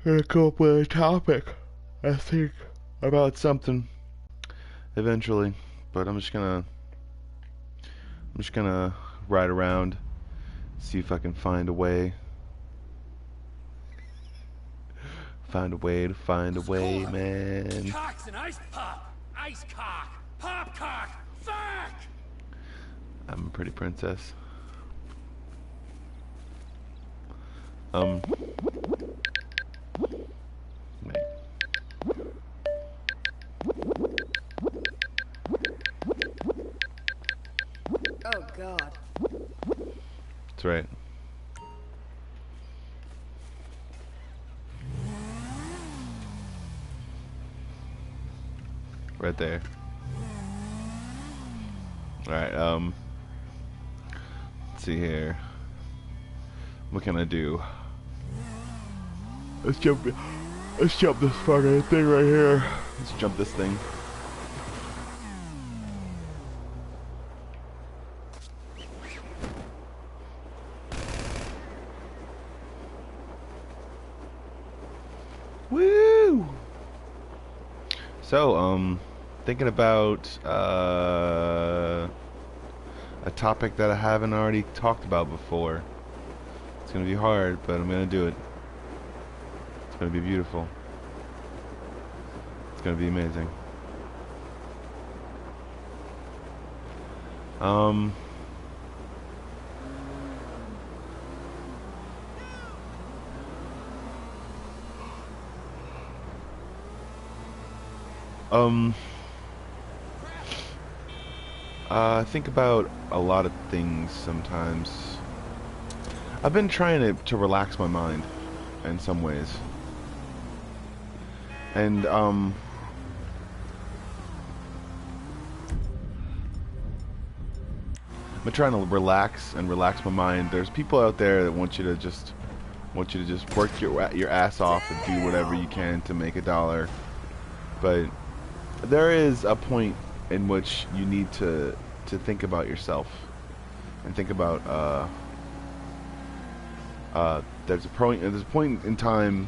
gonna come up with a topic, I think, about something eventually. But I'm just gonna ride around, see if I can find a way. Find a way to find a way, man. Cock's an ice pop! Ice cock! Pop cock! Fuck! I'm a pretty princess. Wait. Oh, God. That's right. Right there. Alright, let's see here. What can I do? Let's jump this fucking thing right here. Let's jump this thing. Woo! So, thinking about a topic that I haven't already talked about before. It's gonna be hard, but I'm gonna do it. It's gonna be beautiful. It's gonna be amazing. I think about a lot of things sometimes. I've been trying to relax my mind in some ways. And, I've been trying to relax my mind. There's people out there that want you to just work your ass off and do whatever you can to make $1. But there is a point in which you need to think about yourself and think about there's a point in time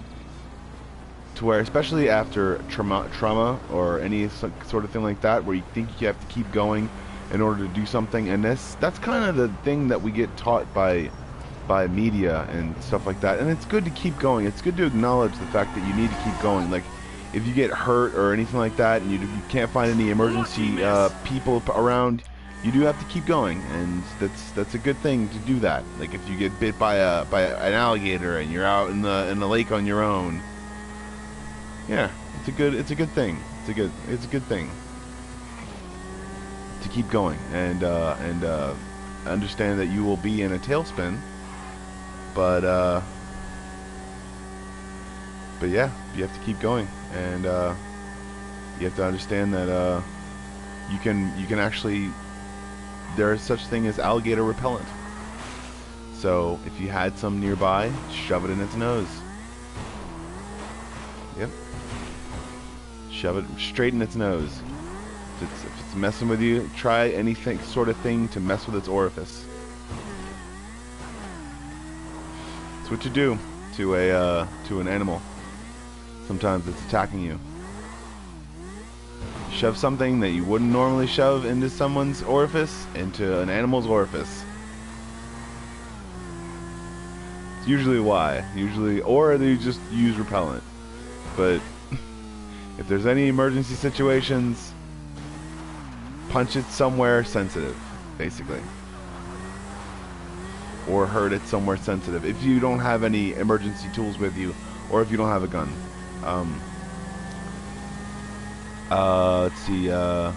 to where, especially after trauma or any sort of thing like that, where you think you have to keep going in order to do something, and that's kind of the thing that we get taught by media and stuff like that. And it's good to keep going. It's good to acknowledge the fact that you need to keep going. Like, if you get hurt or anything like that, and you can't find any emergency people around, you do have to keep going, and that's a good thing to do that. Like, if you get bit by an alligator and you're out in the lake on your own, yeah, it's a good thing. It's a good thing to keep going and understand that you will be in a tailspin, but yeah, you have to keep going, and you have to understand that you can actually, there is such thing as alligator repellent. So if you had some nearby, shove it in its nose. Yep. Shove it straight in its nose. If it's messing with you, try anything sort of thing to mess with its orifice. That's what you do to an animal. Sometimes it's attacking you. Shove something that you wouldn't normally shove into someone's orifice into an animal's orifice. It's usually why. Or they just use repellent. But if there's any emergency situations, punch it somewhere sensitive, basically. Or hurt it somewhere sensitive. If you don't have any emergency tools with you, or if you don't have a gun. Let's see, I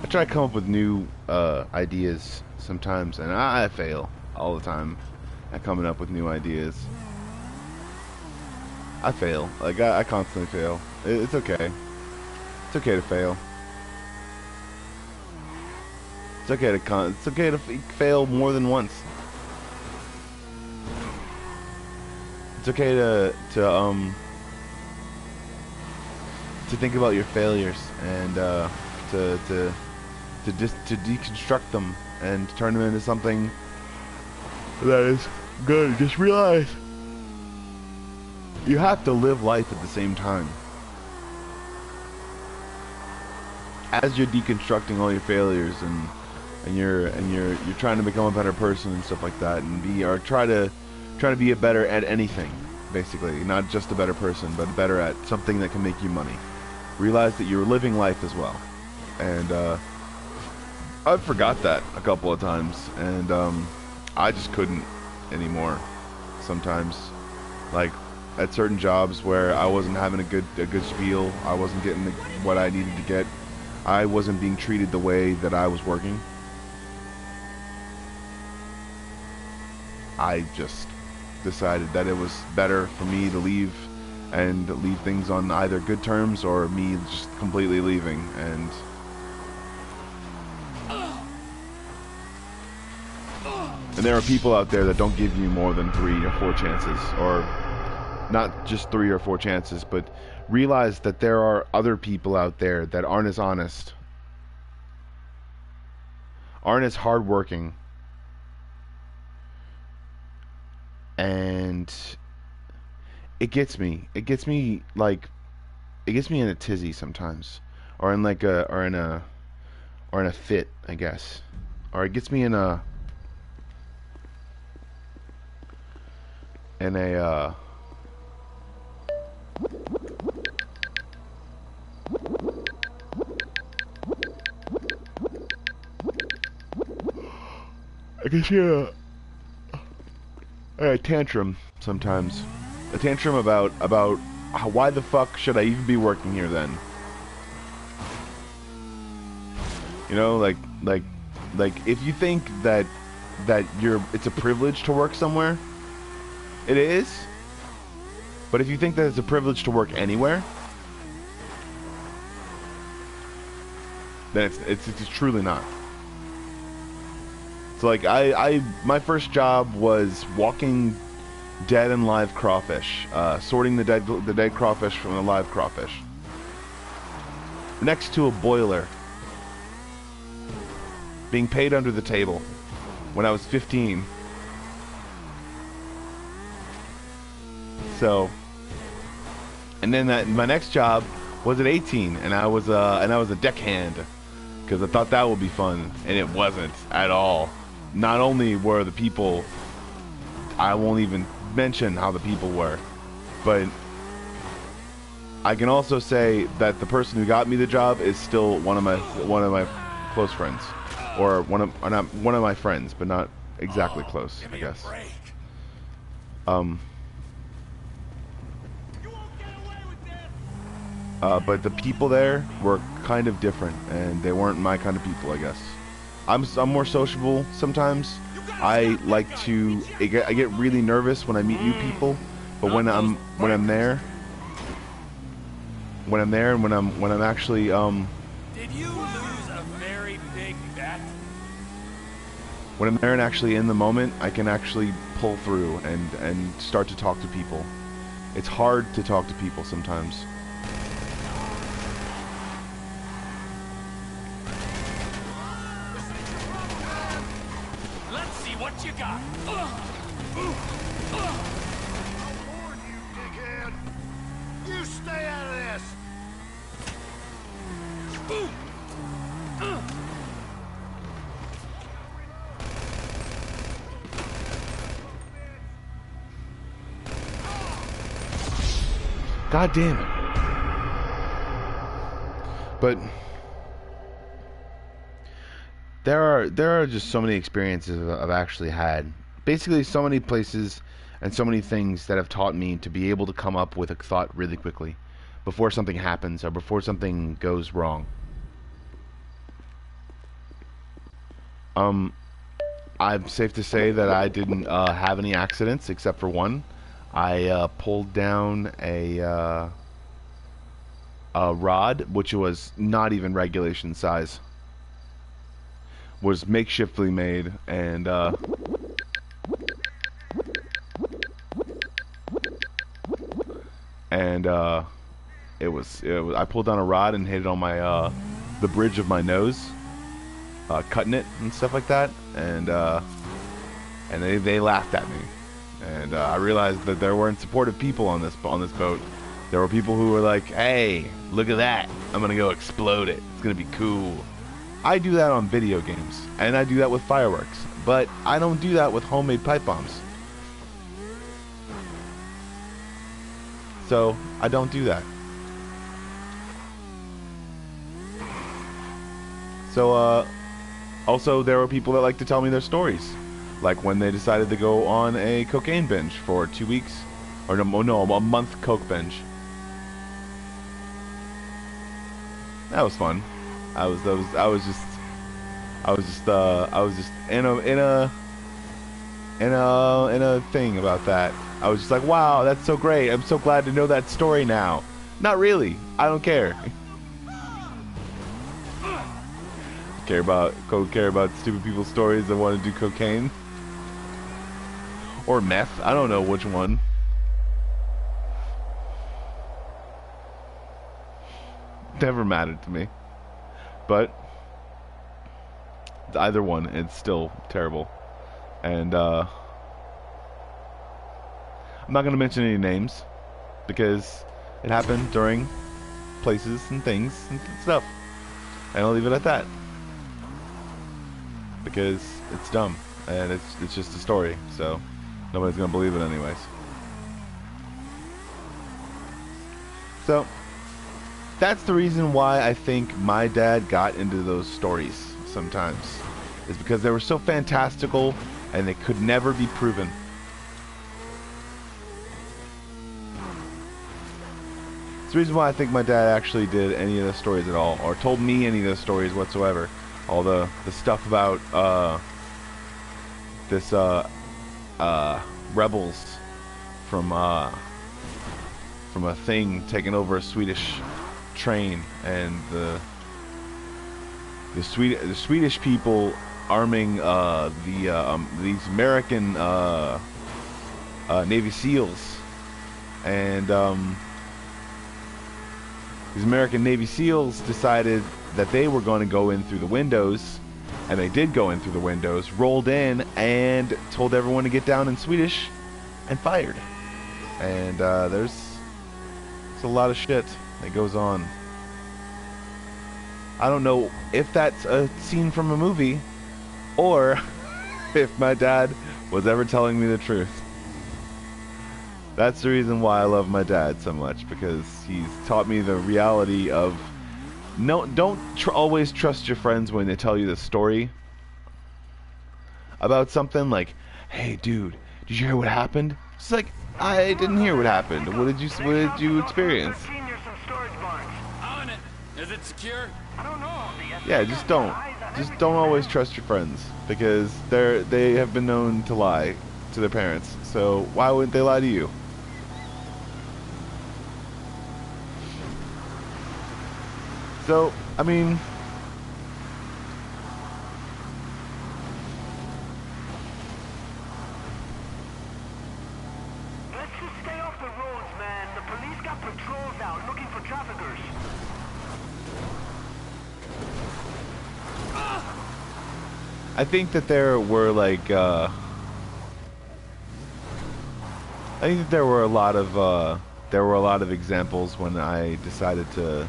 try to come up with new ideas sometimes, and I fail all the time at coming up with new ideas. I fail. Like, I constantly fail. It's okay. It's okay to fail. It's okay to fail more than once. It's okay to think about your failures and to to deconstruct them and to turn them into something that is good. Just realize you have to live life at the same time. As you're deconstructing all your failures and you're trying to become a better person and stuff like that, and try to be a better at anything, basically, not just a better person, but better at something that can make you money. Realize that you're living life as well, and I forgot that a couple of times, and I just couldn't anymore. Sometimes, like at certain jobs where I wasn't having a good spiel, I wasn't getting what I needed to get. I wasn't being treated the way that I was working. I just decided that it was better for me to leave and leave things on either good terms or me just completely leaving. And there are people out there that don't give you more than 3 or 4 chances, or not just 3 or 4 chances, but realize that there are other people out there that aren't as honest, aren't as hardworking, and it gets me like, it gets me in a tizzy sometimes, or in like or in a fit, I guess, or it gets me in a I guess a tantrum sometimes. A tantrum about why the fuck should I even be working here then? You know, like if you think that it's a privilege to work somewhere, it is. But if you think that it's a privilege to work anywhere, then it's truly not. So like my first job was walking dead and live crawfish, sorting the dead crawfish from the live crawfish, next to a boiler, being paid under the table when I was 15. So, and then my next job was at 18, and I was a deckhand because I thought that would be fun, and it wasn't at all. Not only were the people, I won't even mention how the people were, but I can also say that the person who got me the job is still one of my close friends, or not one of my friends, but not exactly close, I guess. But the people there were kind of different, and they weren't my kind of people, I guess. I'm more sociable sometimes. I like to. I get really nervous when I meet new people, but when I'm there, and when I'm actually Did you lose a very big bet? when I'm there and actually in the moment, I can actually pull through and start to talk to people. It's hard to talk to people sometimes. What you got? I'll warn you, dickhead. You stay out of this. God damn it. But there are just so many experiences I've actually had. Basically, so many places and so many things that have taught me to be able to come up with a thought really quickly before something happens or before something goes wrong. I'm safe to say that I didn't have any accidents except for one. I pulled down a rod, which was not even regulation size. Was makeshiftly made, and it was I pulled down a rod and hit it on my the bridge of my nose, cutting it and stuff like that, and they laughed at me, and I realized that there weren't supportive people on this boat. There were people who were like, "Hey, look at that! I'm gonna go explode it. It's gonna be cool." I do that on video games, and I do that with fireworks, but I don't do that with homemade pipe bombs. So I don't do that. So also there were people that like to tell me their stories, like when they decided to go on a cocaine binge for 2 weeks, or no, a month coke binge. That was fun. I was just in a thing about that. I was just like, wow, that's so great. I'm so glad to know that story now. Not really. I don't care. care about stupid people's stories that want to do cocaine or meth. I don't know which one. Never mattered to me. But either one, it's still terrible. And I'm not going to mention any names because it happened during places and things and stuff. And I'll leave it at that. Because it's dumb and it's just a story, so nobody's going to believe it anyways. So that's the reason why I think my dad got into those stories sometimes, is because they were so fantastical and they could never be proven. It's the reason why I think my dad actually did any of the stories at all, or told me any of the stories whatsoever. All the stuff about this rebels from a thing taking over a Swedish train, and the Swedish people arming these American Navy SEALs, and these American Navy SEALs decided that they were going to go in through the windows, and they did go in through the windows, rolled in, and told everyone to get down in Swedish, and fired. And there's a lot of shit that goes on. I don't know if that's a scene from a movie, or if my dad was ever telling me the truth. That's the reason why I love my dad so much, because he's taught me the reality of don't always trust your friends when they tell you the story about something. Like, hey dude, did you hear what happened? It's like, I didn't hear what happened. What did you experience? On it. Is it secure? Yeah, just don't always trust your friends, because they have been known to lie to their parents. So why wouldn't they lie to you? So, I mean, Let's just stay off the roads, man. The police got patrols out looking for traffickers. I think that there were like I think that there were a lot of examples when I decided to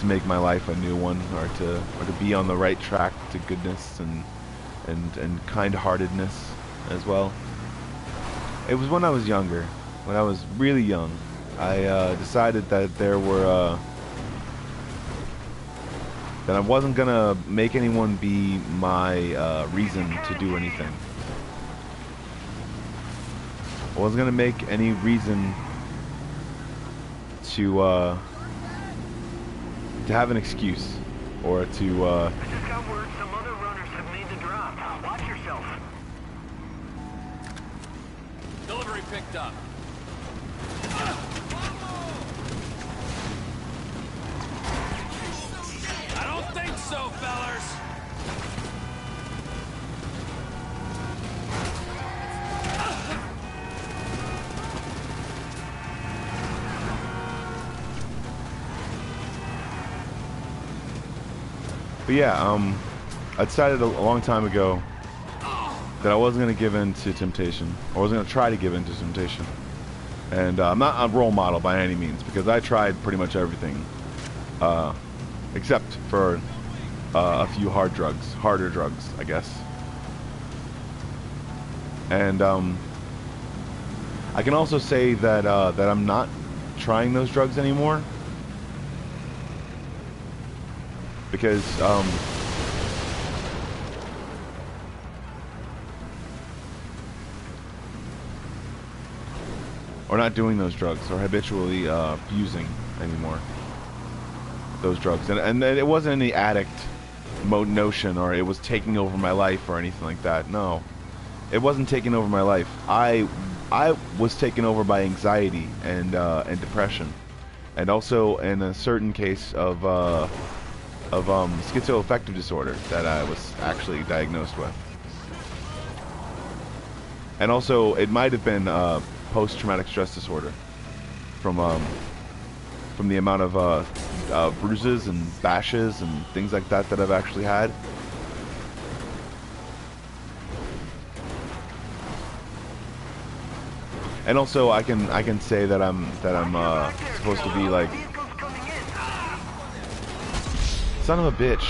make my life a new one, or to be on the right track to goodness and kind-heartedness as well. It was when I was younger, when I was really young. I decided that there were that I wasn't gonna make anyone be my reason to do anything. I wasn't gonna make any reason to have an excuse, or to I just got word some other runners have made the drop. Watch yourself. Delivery picked up. I don't think so, fellers. But yeah, I decided a long time ago that I wasn't going to give in to temptation. I wasn't going to try to give in to temptation. And I'm not a role model by any means, because I tried pretty much everything, except for a few harder drugs, I guess. And I can also say that that I'm not trying those drugs anymore, because or not doing those drugs, or habitually using anymore those drugs. And it wasn't any addict notion, or it was taking over my life or anything like that. No, it wasn't taking over my life. I was taken over by anxiety and depression, and also in a certain case of schizoaffective disorder that I was actually diagnosed with. And also, it might have been post-traumatic stress disorder from the amount of bruises and bashes and things like that that I've actually had. And also, I can say that I'm supposed to be like, son of a bitch.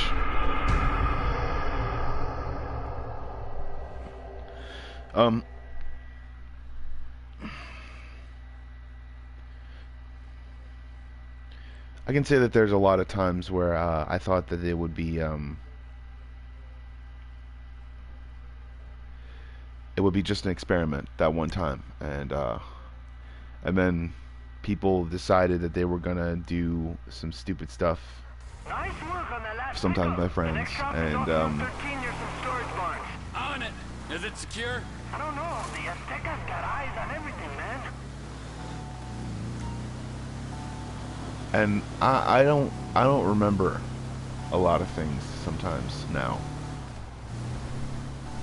I can say that there's a lot of times where I thought that it would be just an experiment that one time, and then people decided that they were gonna do some stupid stuff. Nice work on that last Sometimes pickup. my friends, The next stop is and on 13 near some storage barns. On it. Is it secure? I don't know. The Azteca's got eyes on everything, man. And I don't remember a lot of things sometimes now.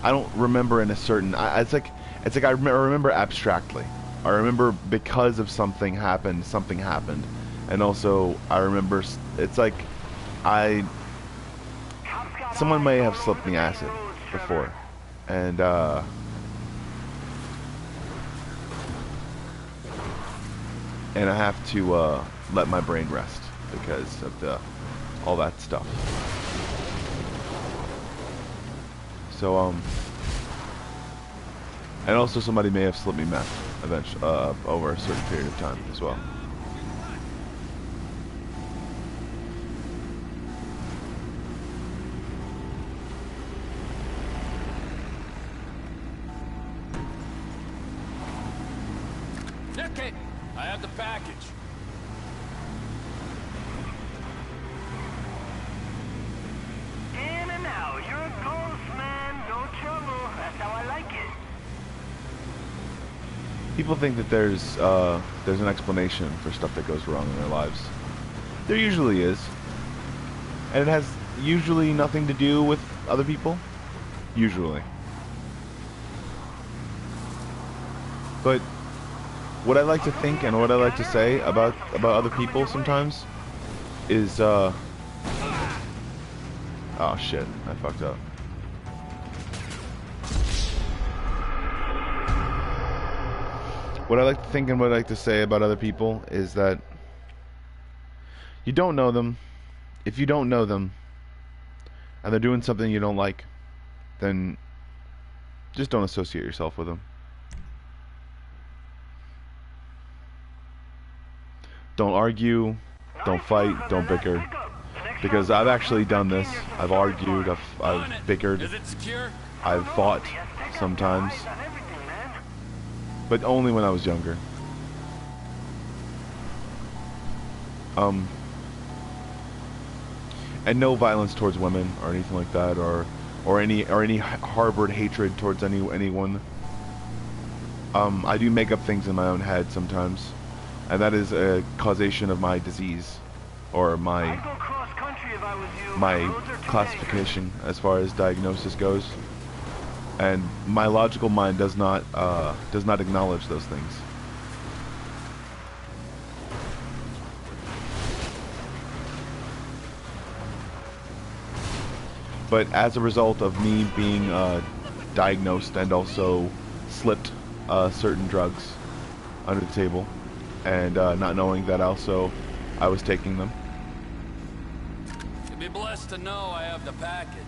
I don't remember in a certain. It's like I remember abstractly. I remember because of something happened, and also I remember. It's like someone may have slipped me acid before, and I have to let my brain rest because of all that stuff. So and also somebody may have slipped me meth eventually over a certain period of time as well. Okay, I have the package. In and out. You're a ghost, man. No trouble. That's how I like it. People think that there's an explanation for stuff that goes wrong in their lives. There usually is, and it has usually nothing to do with other people. Usually. But what I like to think and what I like to say about other people sometimes is oh shit, I fucked up. What I like to think and what I like to say about other people is that you don't know them. If you don't know them and they're doing something you don't like, then just don't associate yourself with them. Don't argue, don't fight, don't bicker. Because I've actually done this. I've argued, I've bickered, Is it secure? I've fought sometimes. But only when I was younger. And no violence towards women or anything like that, or any harbored hatred towards anyone. I do make up things in my own head sometimes, and that is a causation of my disease, or my classification as far as diagnosis goes. And my logical mind does not acknowledge those things. But as a result of me being diagnosed and also slipped certain drugs under the table, and not knowing that also I was taking them. You'd be blessed to know I have the package.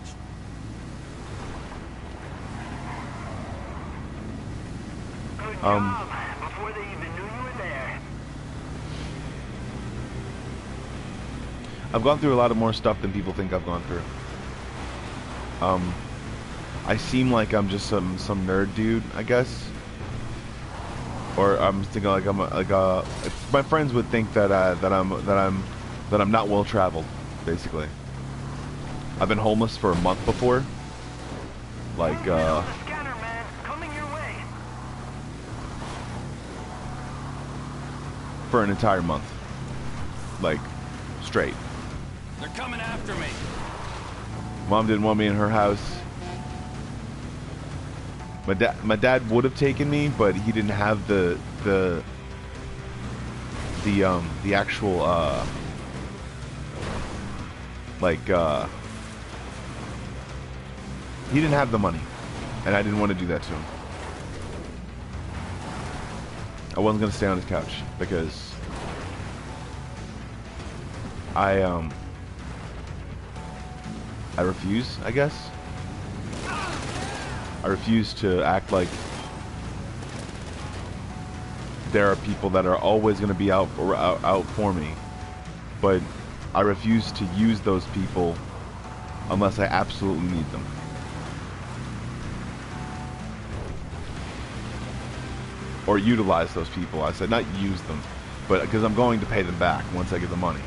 Good job. Before they even knew you were there. I've gone through a lot of more stuff than people think I've gone through. I seem like I'm just some nerd dude, I guess. Or I'm thinking like my friends would think that I'm not well traveled, basically. I've been homeless for a month before. Like The scanner, man. Coming your way. for an entire month. Like straight. They're coming after me. Mom didn't want me in her house. My dad would have taken me, but he didn't have the actual he didn't have the money, and I didn't want to do that to him. I wasn't gonna stay on his couch because I refuse, I guess. I refuse to act like there are people that are always going to be out for me, but I refuse to use those people unless I absolutely need them. Or utilize those people. I said not use them, but because I'm going to pay them back once I get the money.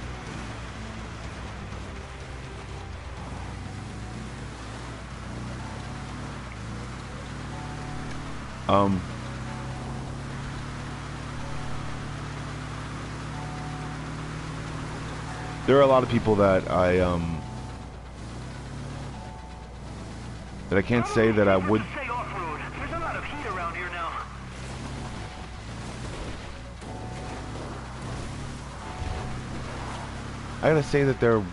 There are a lot of people that I can't say that I would. Stay off-road. There's a lot of heat around here now. I gotta say that there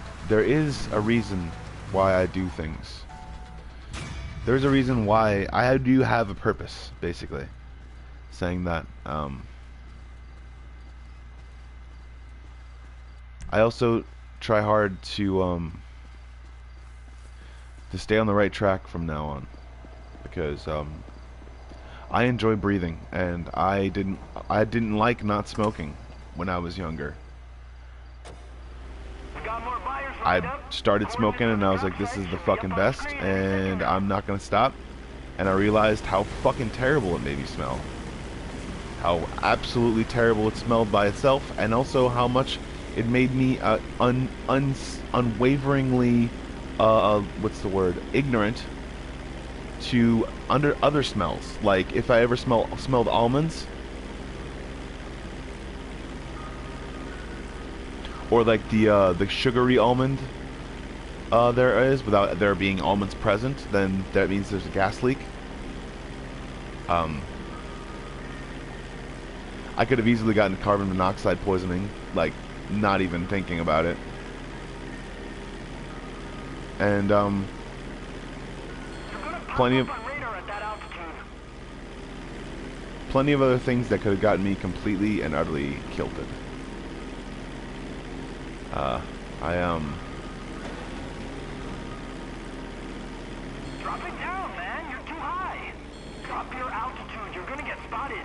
is a reason why I do things. There's a reason why I do have a purpose, basically. Saying that. I also try hard to stay on the right track from now on, because I enjoy breathing, and I didn't like not smoking when I was younger. Got more buyers lined I up. started smoking and I was like, this is the fucking best, and I'm not gonna stop. And I realized how fucking terrible it made me smell. How absolutely terrible it smelled by itself, and also how much it made me unwaveringly, what's the word, ignorant to other smells. Like if I ever smelled almonds, or like the sugary almond there is, without there being almonds present, then that means there's a gas leak. I could have easily gotten carbon monoxide poisoning, like not even thinking about it. And plenty of other things that could have gotten me completely and utterly kilted. Drop it down, man. You're too high. Drop your altitude. You're gonna get spotted.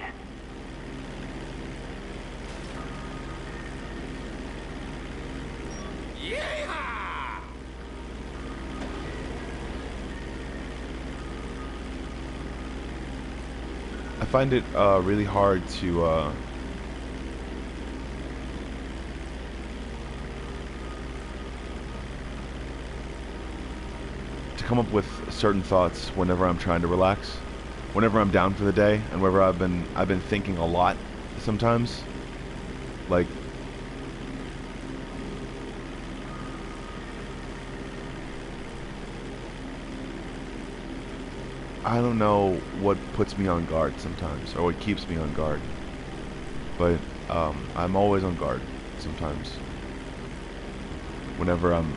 Yeehaw! I find it really hard to come up with certain thoughts whenever I'm trying to relax, whenever I'm down for the day, and whenever I've been thinking a lot sometimes. Like I don't know what puts me on guard sometimes, or what keeps me on guard, but I'm always on guard sometimes whenever I'm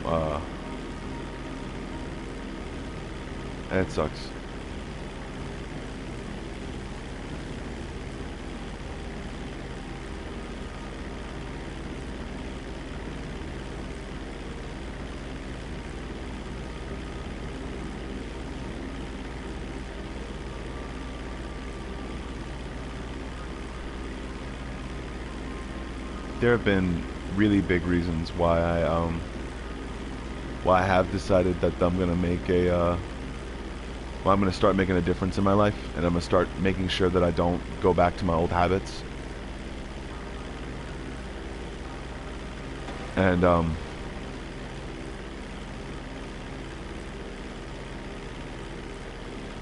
And it sucks. There have been really big reasons why I have decided that I'm gonna make a well, I'm gonna start making a difference in my life, and I'm gonna start making sure that I don't go back to my old habits. And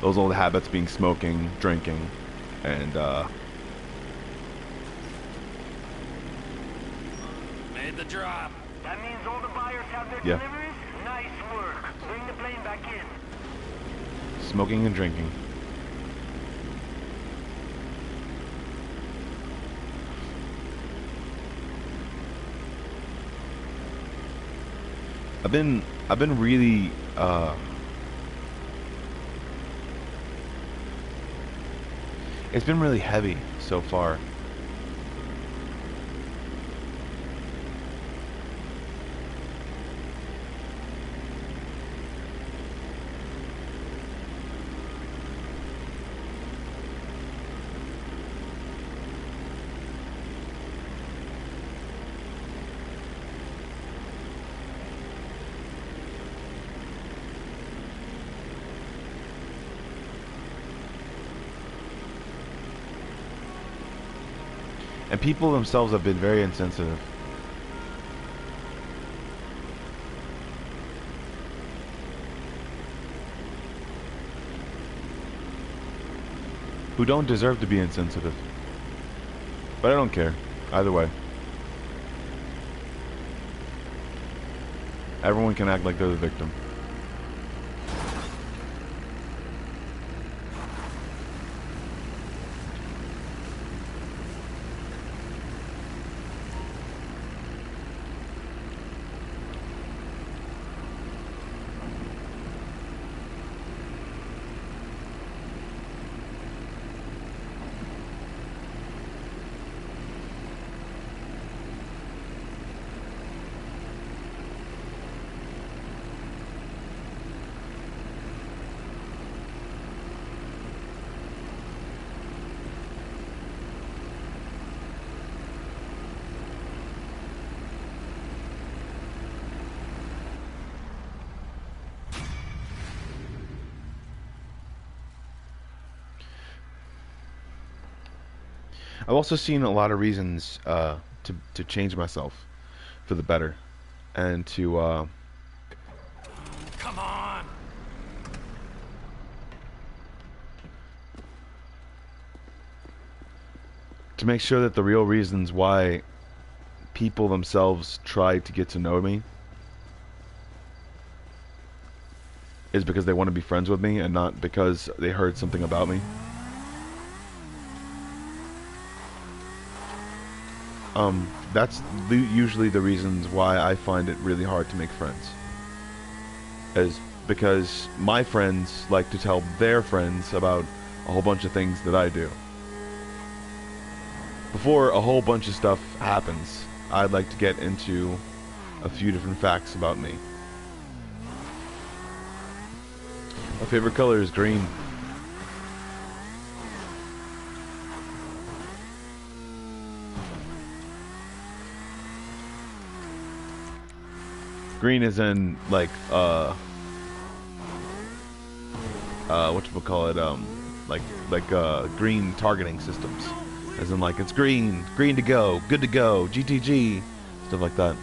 those old habits being smoking, drinking, and Made the drop. That means all the buyers have their Yeah. deliveries? Nice work. Bring the plane back in. smoking and drinking. I've been really it's been really heavy so far. And people themselves have been very insensitive. Who don't deserve to be insensitive. But I don't care. Either way. Everyone can act like they're the victim. I've also seen a lot of reasons to change myself for the better, and to Come on. make sure that the real reasons why people themselves try to get to know me is because they want to be friends with me and not because they heard something about me. That's usually the reasons why I find it really hard to make friends. Is because my friends like to tell their friends about a whole bunch of things that I do. Before a whole bunch of stuff happens, I'd like to get into a few different facts about me. My favorite color is green. Green is in like whatchamacallit, green targeting systems. As in like it's green to go, good to go, GTG, stuff like that.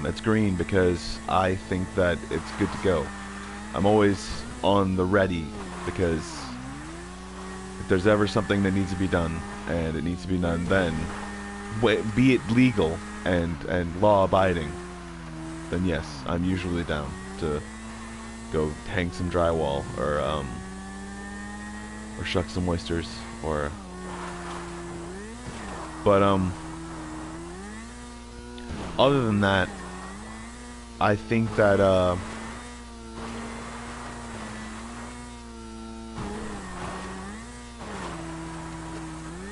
It's green because I think that it's good to go. I'm always on the ready because if there's ever something that needs to be done and it needs to be done then, be it legal and law abiding, then yes, I'm usually down to go hang some drywall or shuck some oysters or but other than that, I think that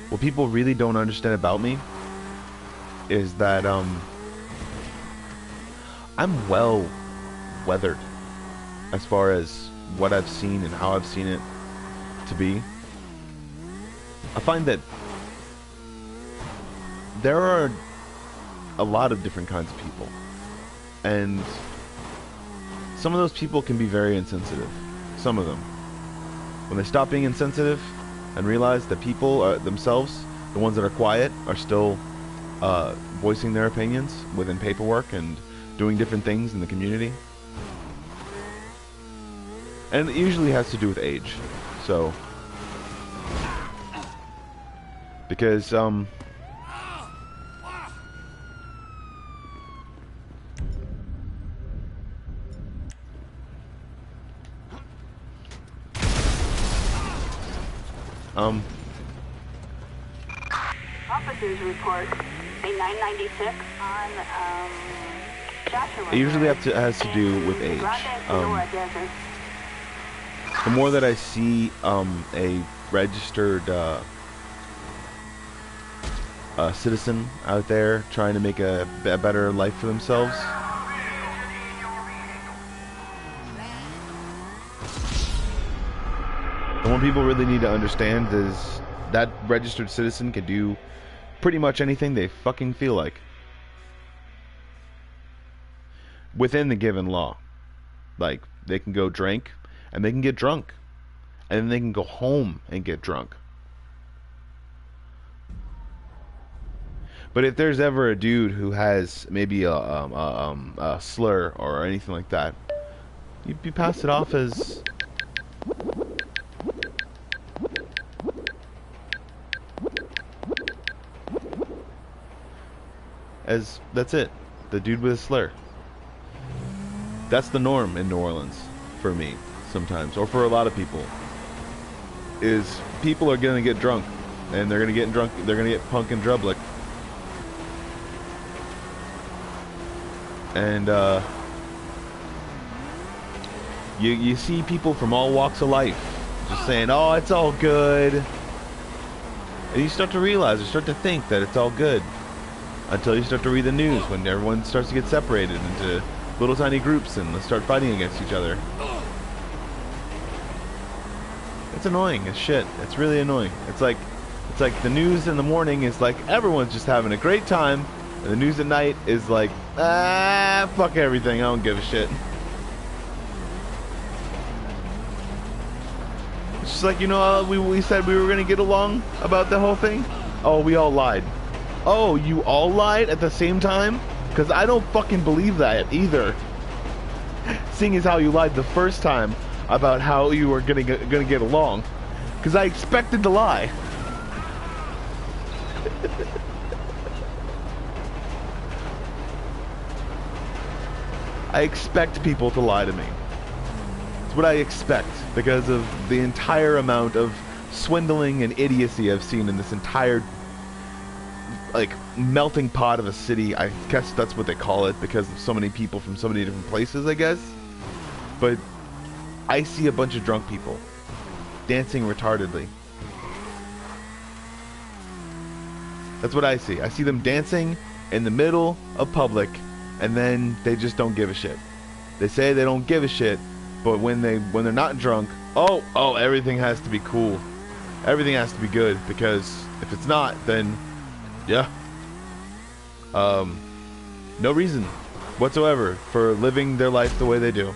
what people really don't understand about me is that I'm well weathered as far as what I've seen and how I've seen it to be. I find that there are a lot of different kinds of people, and some of those people can be very insensitive. Some of them, when they stop being insensitive and realize that people are themselves, the ones that are quiet, are still voicing their opinions within paperwork and doing different things in the community. And it usually has to do with age. So, because officers report a 996 on Joshua. it usually has to do with age. The more that I see a registered citizen out there trying to make a better life for themselves, and what people really need to understand is that registered citizen can do pretty much anything they fucking feel like within the given law. Like, they can go drink and they can get drunk, and then they can go home and get drunk. But if there's ever a dude who has maybe a slur or anything like that, you pass it off as that's it. The dude with a slur. That's the norm in New Orleans for me sometimes, or for a lot of people. Is people are gonna get drunk, and they're gonna get drunk. They're gonna get punk and drublic, and you see people from all walks of life just saying, "Oh, it's all good," and you start to realize, or start to think that it's all good. Until you start to read the news, when everyone starts to get separated into little tiny groups and they start fighting against each other. It's annoying as shit. It's really annoying. It's like the news in the morning is like everyone's just having a great time, and the news at night is like, fuck everything, I don't give a shit. It's just like, you know, we said we were gonna get along about the whole thing. Oh, we all lied. Oh, you all lied at the same time? Because I don't fucking believe that either. Seeing as how you lied the first time about how you were gonna get along. Because I expected to lie. I expect people to lie to me. It's what I expect because of the entire amount of swindling and idiocy I've seen in this entire like melting pot of a city. I guess that's what they call it because of so many people from so many different places, I guess. But I see a bunch of drunk people dancing retardedly. That's what I see. I see them dancing in the middle of public, and then they just don't give a shit. They say they don't give a shit, but when they're not drunk, oh, everything has to be cool. Everything has to be good, because if it's not, then yeah. No reason whatsoever for living their life the way they do.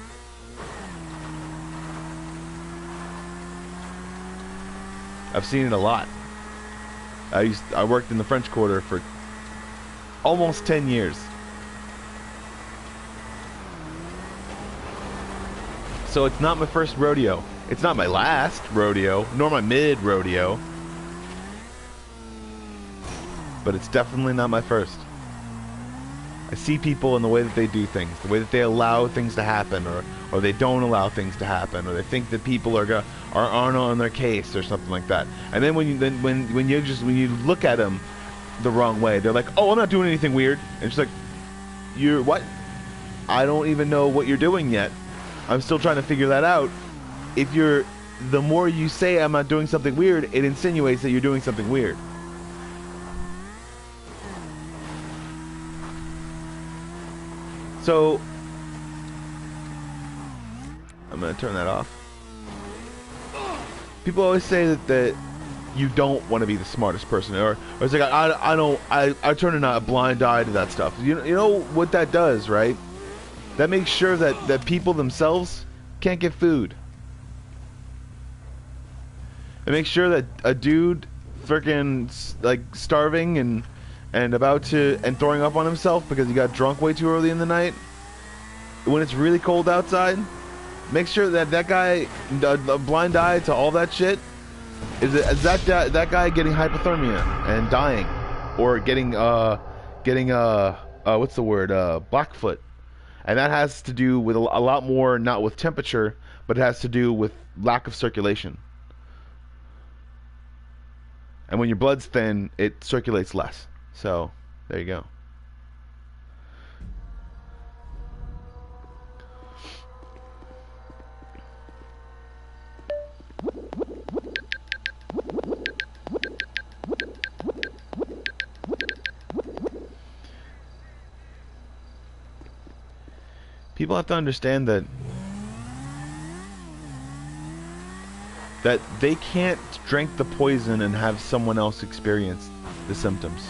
I've seen it a lot. I worked in the French Quarter for almost 10 years. So it's not my first rodeo. It's not my last rodeo, nor my mid rodeo. But it's definitely not my first. I see people in the way that they do things, the way that they allow things to happen, or they don't allow things to happen, or they think that people are on their case or something like that. And then when you look at them the wrong way, they're like, "Oh, I'm not doing anything weird," and it's like, "You're what? I don't even know what you're doing yet. I'm still trying to figure that out. The more you say I'm not doing something weird, it insinuates that you're doing something weird. So, I'm gonna turn that off. People always say that you don't want to be the smartest person, or it's like I turn a blind eye to that stuff. You know what that does, right? That makes sure that people themselves can't get food. It makes sure that a dude freaking like starving and throwing up on himself because he got drunk way too early in the night when it's really cold outside, make sure that guy, a blind eye to all that shit, is that guy getting hypothermia and dying, or getting what's the word, Blackfoot. And that has to do with a lot more, not with temperature, but it has to do with lack of circulation. And when your blood's thin, it circulates less. So, there you go. People have to understand that they can't drink the poison and have someone else experience the symptoms.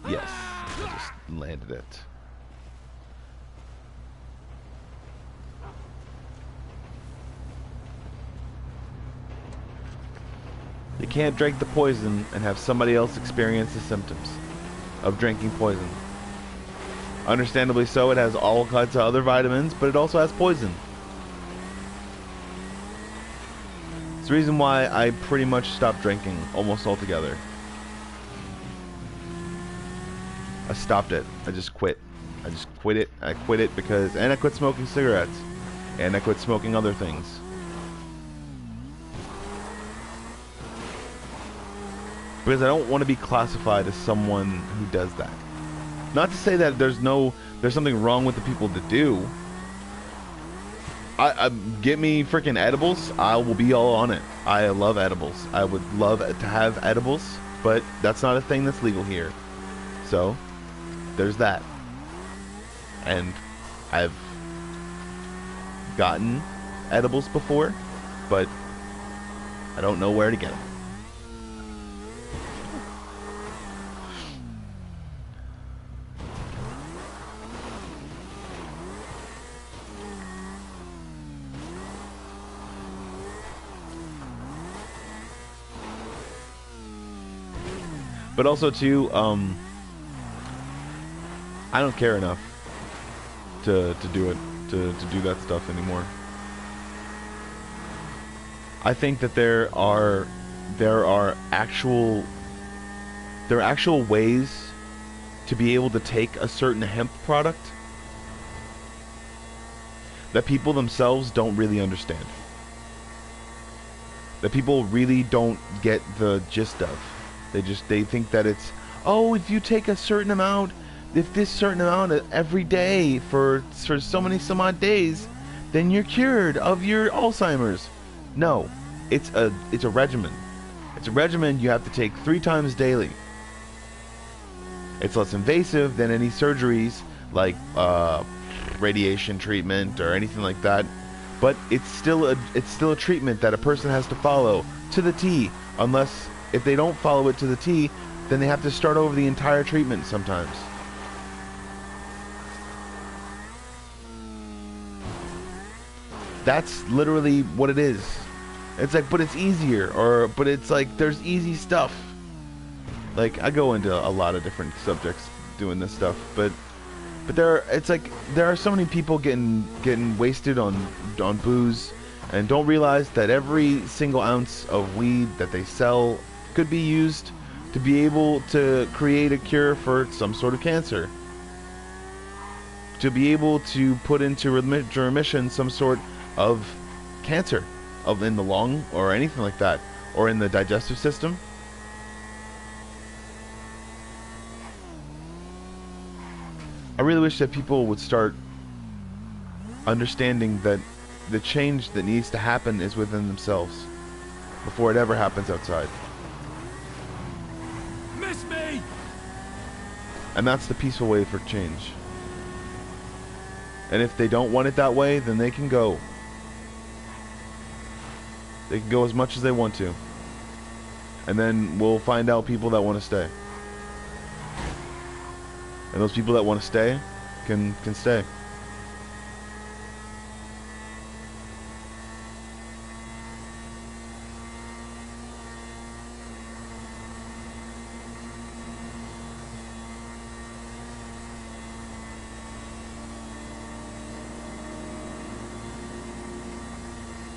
Yes, I just landed it. They can't drink the poison and have somebody else experience the symptoms of drinking poison. Understandably so, it has all kinds of other vitamins, but it also has poison. It's the reason why I pretty much stopped drinking almost altogether. I stopped it. I just quit. I just quit it. I quit it because, and I quit smoking cigarettes, and I quit smoking other things. Because I don't want to be classified as someone who does that. Not to say that there's something wrong with the people that do. Get me freaking edibles, I will be all on it. I love edibles. I would love to have edibles, but that's not a thing that's legal here. So, there's that. And I've gotten edibles before, but I don't know where to get them. But also too, I don't care enough to do it, to do that stuff anymore. I think that there are actual ways to be able to take a certain hemp product that people themselves don't really understand. That people really don't get the gist of. They think that it's, oh, if you take a certain amount, if this certain amount every day for so many some odd days, then you're cured of your Alzheimer's. No, it's a regimen. It's a regimen you have to take 3 times daily. It's less invasive than any surgeries like radiation treatment or anything like that, but it's still a treatment that a person has to follow to the T, unless if they don't follow it to the T, then they have to start over the entire treatment sometimes. That's literally what it is. It's like, but it's easier, but it's like, there's easy stuff. Like, I go into a lot of different subjects doing this stuff, but there are so many people getting wasted on booze and don't realize that every single ounce of weed that they sell could be used to be able to create a cure for some sort of cancer. To be able to put into remission some sort of cancer in the lung or anything like that, or in the digestive system. I really wish that people would start understanding that the change that needs to happen is within themselves before it ever happens outside. Miss me! And that's the peaceful way for change. And if they don't want it that way, then they can go. They can go as much as they want to. And then we'll find out people that want to stay. And those people that want to stay can stay.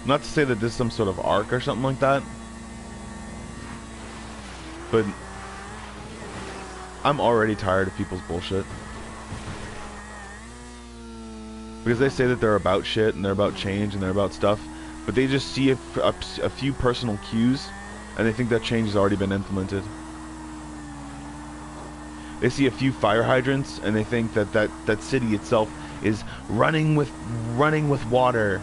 Not to say that this is some sort of arc or something like that, but I'm already tired of people's bullshit. Because they say that they're about shit and they're about change and they're about stuff, but they just see a few personal cues and they think that change has already been implemented. They see a few fire hydrants and they think that city itself is running with water.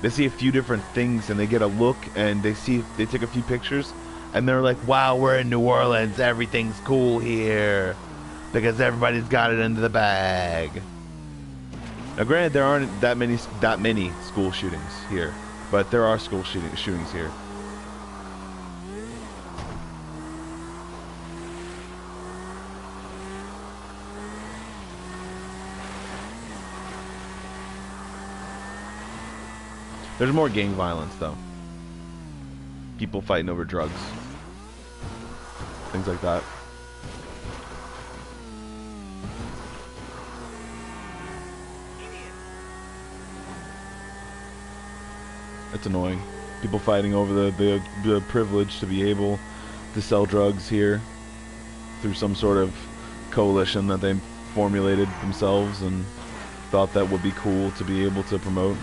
They see a few different things and they get a look and they take a few pictures and they're like, wow, we're in New Orleans, everything's cool here because everybody's got it into the bag. Now granted, there aren't that many school shootings here, but there are school shootings here. There's more gang violence, though. People fighting over drugs. Things like that. It's annoying. People fighting over the privilege to be able to sell drugs here through some sort of coalition that they formulated themselves and thought that would be cool to be able to promote.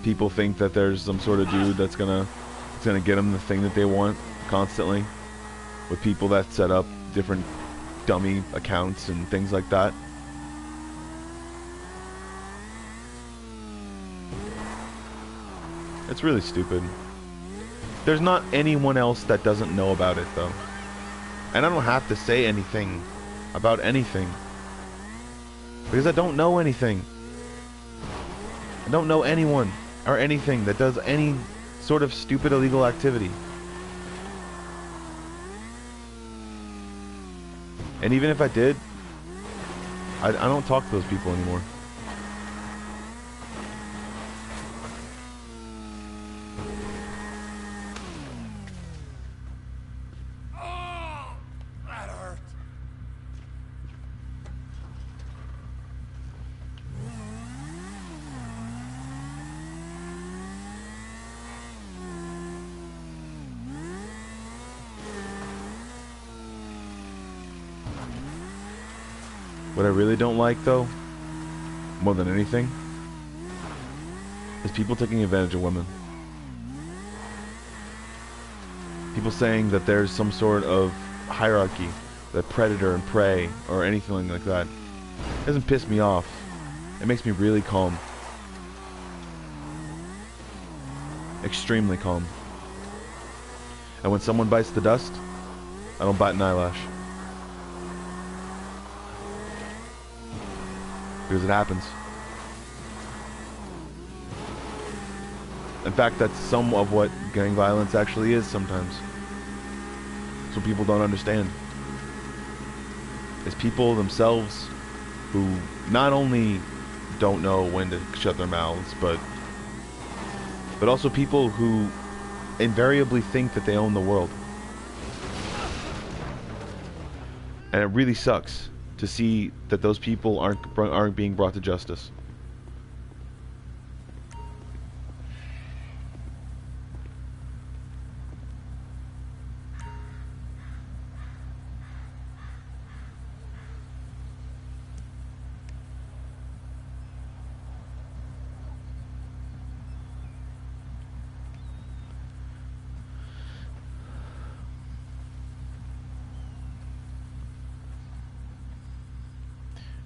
People think that there's some sort of dude that's gonna get them the thing that they want constantly, with people that set up different dummy accounts and things like that. It's really stupid. There's not anyone else that doesn't know about it, though. And I don't have to say anything about anything, because I don't know anything. I don't know anyone or anything that does any sort of stupid illegal activity. And even if I did, I don't talk to those people anymore. Oh, that hurt. What I really don't like, though, more than anything, is people taking advantage of women. People saying that there's some sort of hierarchy, the predator and prey, or anything like that. It doesn't piss me off. It makes me really calm. Extremely calm. And when someone bites the dust, I don't bat an eyelash. Because it happens. In fact, that's some of what gang violence actually is sometimes. So people don't understand. It's people themselves who not only don't know when to shut their mouths, but also people who invariably think that they own the world. And it really sucks to see that those people aren't being brought to justice.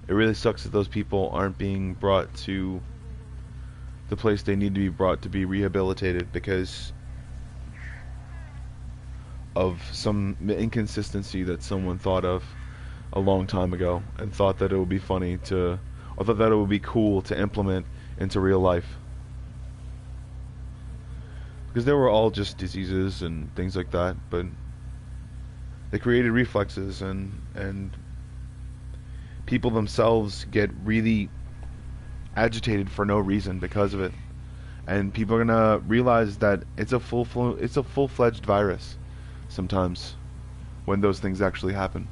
It really sucks that those people aren't being brought to the place they need to be brought to be rehabilitated because of some inconsistency that someone thought of a long time ago and thought that it would be funny to, or thought that it would be cool to implement into real life. Because they were all just diseases and things like that, but they created reflexes, and people themselves get really agitated for no reason because of it. And people are gonna realize that it's a full-fledged virus sometimes when those things actually happen.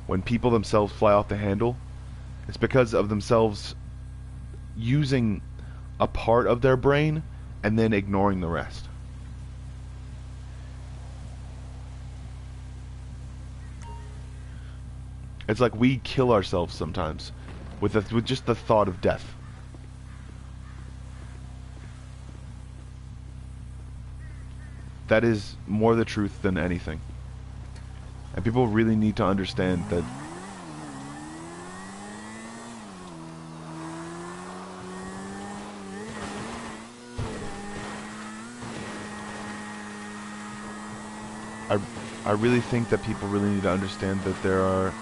When people themselves fly off the handle, it's because of themselves using a part of their brain and then ignoring the rest. It's like we kill ourselves sometimes with just the thought of death. That is more the truth than anything. And people really need to understand that I really think that people really need to understand that there are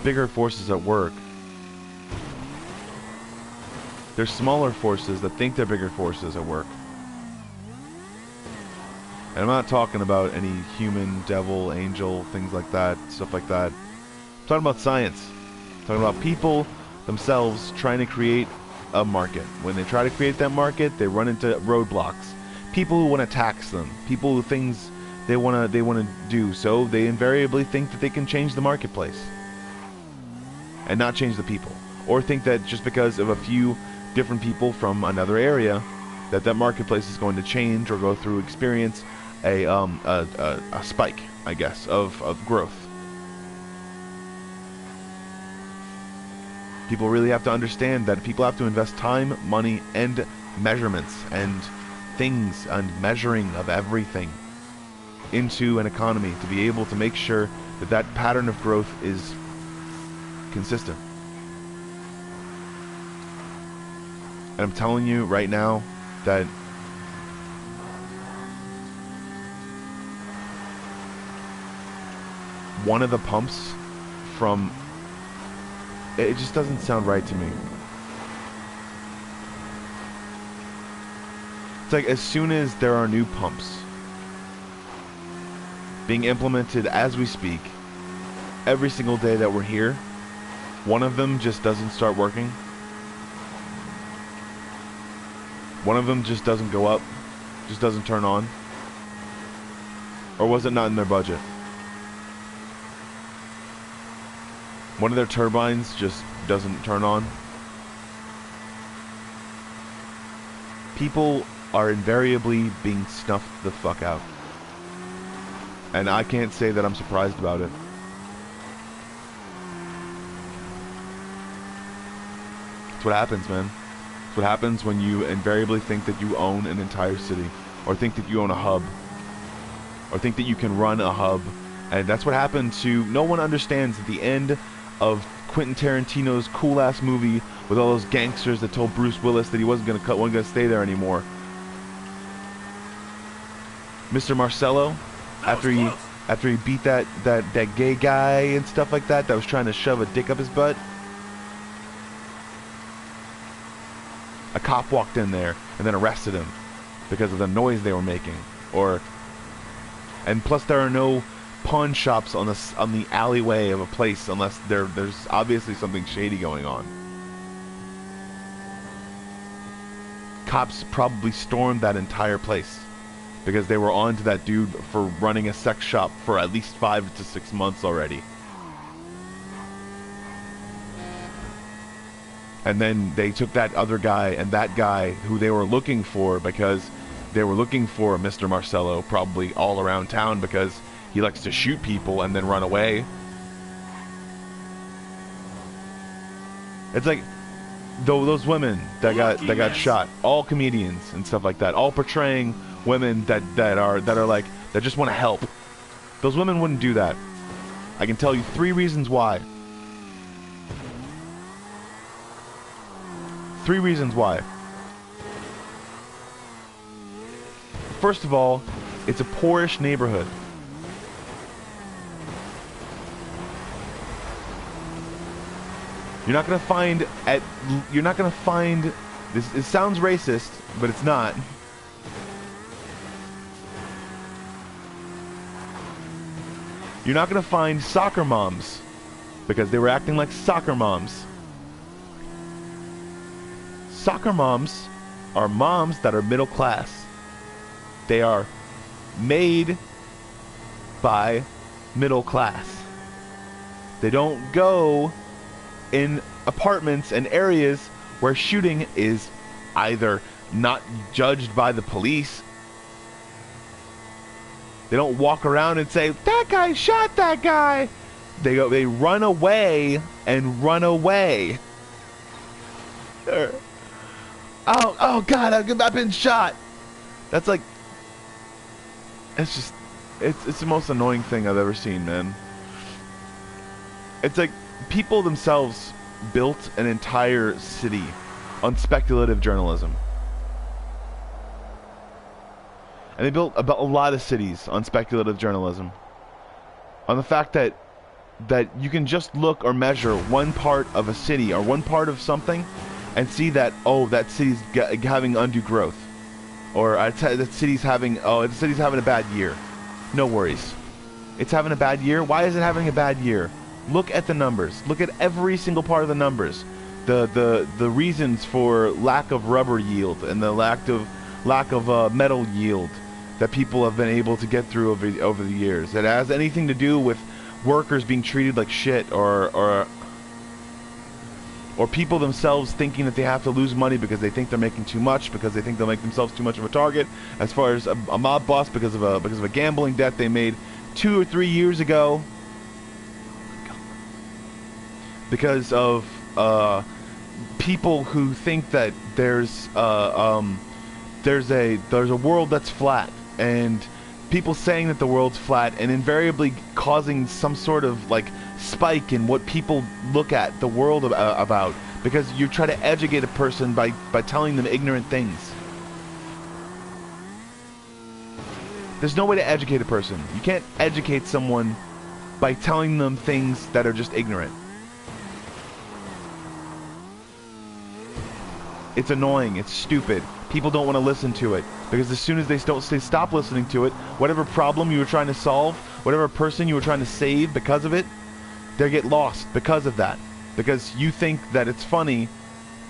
bigger forces at work. There's smaller forces that think they're bigger forces at work. And I'm not talking about any human, devil, angel, things like that, stuff like that. I'm talking about science. I'm talking about people themselves trying to create a market. When they try to create that market, they run into roadblocks. People who want to tax them. People who things they want to do. So they invariably think that they can change the marketplace and not change the people, or think that just because of a few different people from another area that marketplace is going to change or go through experience a spike, I guess, of growth. People really have to understand that people have to invest time, money, and measurements and things and measuring of everything into an economy to be able to make sure that that pattern of growth is consistent. And I'm telling you right now that one of the pumps from it just doesn't sound right to me. It's like as soon as there are new pumps being implemented as we speak, every single day that we're here, one of them just doesn't start working. One of them just doesn't go up, just doesn't turn on. Or was it not in their budget? One of their turbines just doesn't turn on. People are invariably being snuffed the fuck out. And I can't say that I'm surprised about it. That's what happens, man. That's what happens when you invariably think that you own an entire city, or think that you own a hub, or think that you can run a hub. And that's what happened to... No one understands at the end of Quentin Tarantino's cool-ass movie with all those gangsters that told Bruce Willis that he wasn't gonna stay there anymore. Mr. Marcello, after he beat that gay guy and stuff like that was trying to shove a dick up his butt, a cop walked in there and then arrested him because of the noise they were making. And plus there are no pawn shops on the alleyway of a place unless there's obviously something shady going on. Cops probably stormed that entire place because they were on to that dude for running a sex shop for at least 5 to 6 months already. And then they took that other guy and that guy who they were looking for, because they were looking for Mr. Marcello probably all around town because he likes to shoot people and then run away. It's like those women that got shot, all comedians and stuff like that, all portraying women that are like that just want to help. Those women wouldn't do that. I can tell you 3 reasons why. 3 reasons why. First of all, it's a poorish neighborhood. You're not gonna find this. It sounds racist, but it's not. You're not gonna find soccer moms because they were acting like soccer moms. Soccer moms are moms that are middle class. They are made by middle class. They don't go in apartments and areas where shooting is either not judged by the police. They don't walk around and say, that guy shot that guy. They run away and run away. Oh God, I've been shot. That's like, it's the most annoying thing I've ever seen, man. It's like people themselves built an entire city on speculative journalism. And they built about a lot of cities on speculative journalism. On the fact that you can just look or measure one part of a city or one part of something and see that, oh, that city's having undue growth. Or that city's having a bad year. No worries. It's having a bad year. Why is it having a bad year? Look at the numbers. Look at every single part of the numbers. The reasons for lack of rubber yield and the lack of metal yield that people have been able to get through over the years. It has anything to do with workers being treated like shit or people themselves thinking that they have to lose money because they think they're making too much, because they think they'll make themselves too much of a target, as far as a mob boss because of a gambling debt they made 2 or 3 years ago. Because of people who think that there's a world that's flat, and people saying that the world's flat, and invariably causing some sort of like spike in what people look at the world about, because you try to educate a person by telling them ignorant things. There's no way to educate a person. You can't educate someone by telling them things that are just ignorant. It's annoying. It's stupid. People don't want to listen to it because as soon as they stop listening to it, whatever problem you were trying to solve, whatever person you were trying to save because of it, they get lost because of that. Because you think that it's funny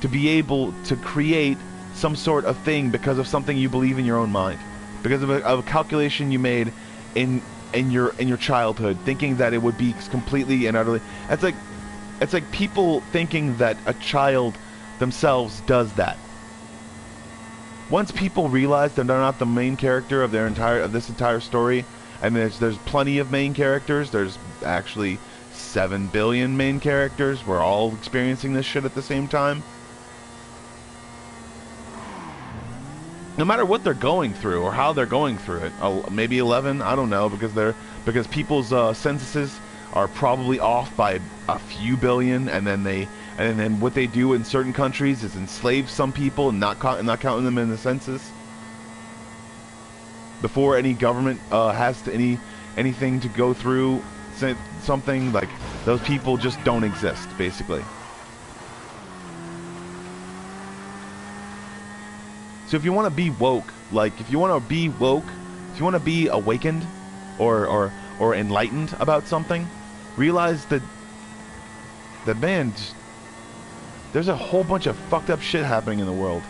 to be able to create some sort of thing because of something you believe in your own mind, because of a calculation you made in your childhood, thinking that it would be completely and utterly. It's like people thinking that a child themselves does that. Once people realize that they're not the main character of this entire story, and there's plenty of main characters. There's actually 7 billion main characters. We're all experiencing this shit at the same time. No matter what they're going through or how they're going through it, maybe 11, I don't know, because people's censuses are probably off by a few billion, and then what they do in certain countries is enslave some people and not counting them in the census before any government has anything to go through something. Like, those people just don't exist, basically. So if you want to be woke, if you want to be awakened or enlightened about something, realize that man, there's a whole bunch of fucked up shit happening in the world,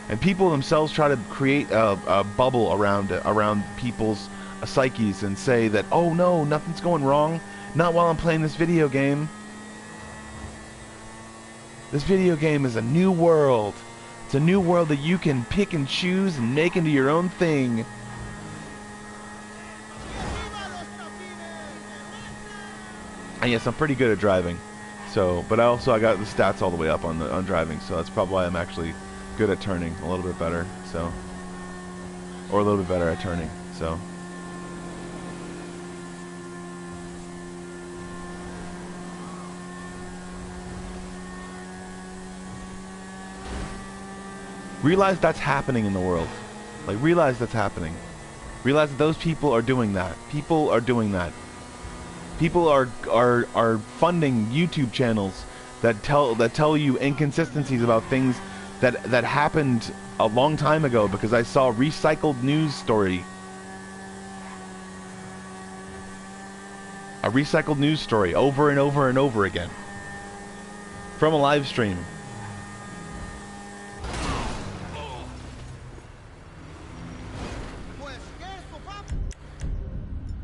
and people themselves try to create a bubble around people's psyches and say that, oh no, nothing's going wrong, not while I'm playing this video game. This video game is a new world. It's a new world that you can pick and choose and make into your own thing. And yes, I'm pretty good at driving. So, but I got the stats all the way up on driving, so that's probably why I'm actually good at turning a little bit better. So, or a little bit better at turning. So. Realize that's happening in the world. Like, realize that's happening. Realize that those people are doing that. People are doing that. People are funding YouTube channels that tell you inconsistencies about things that happened a long time ago, because I saw a recycled news story. A recycled news story over and over and over again. From a live stream.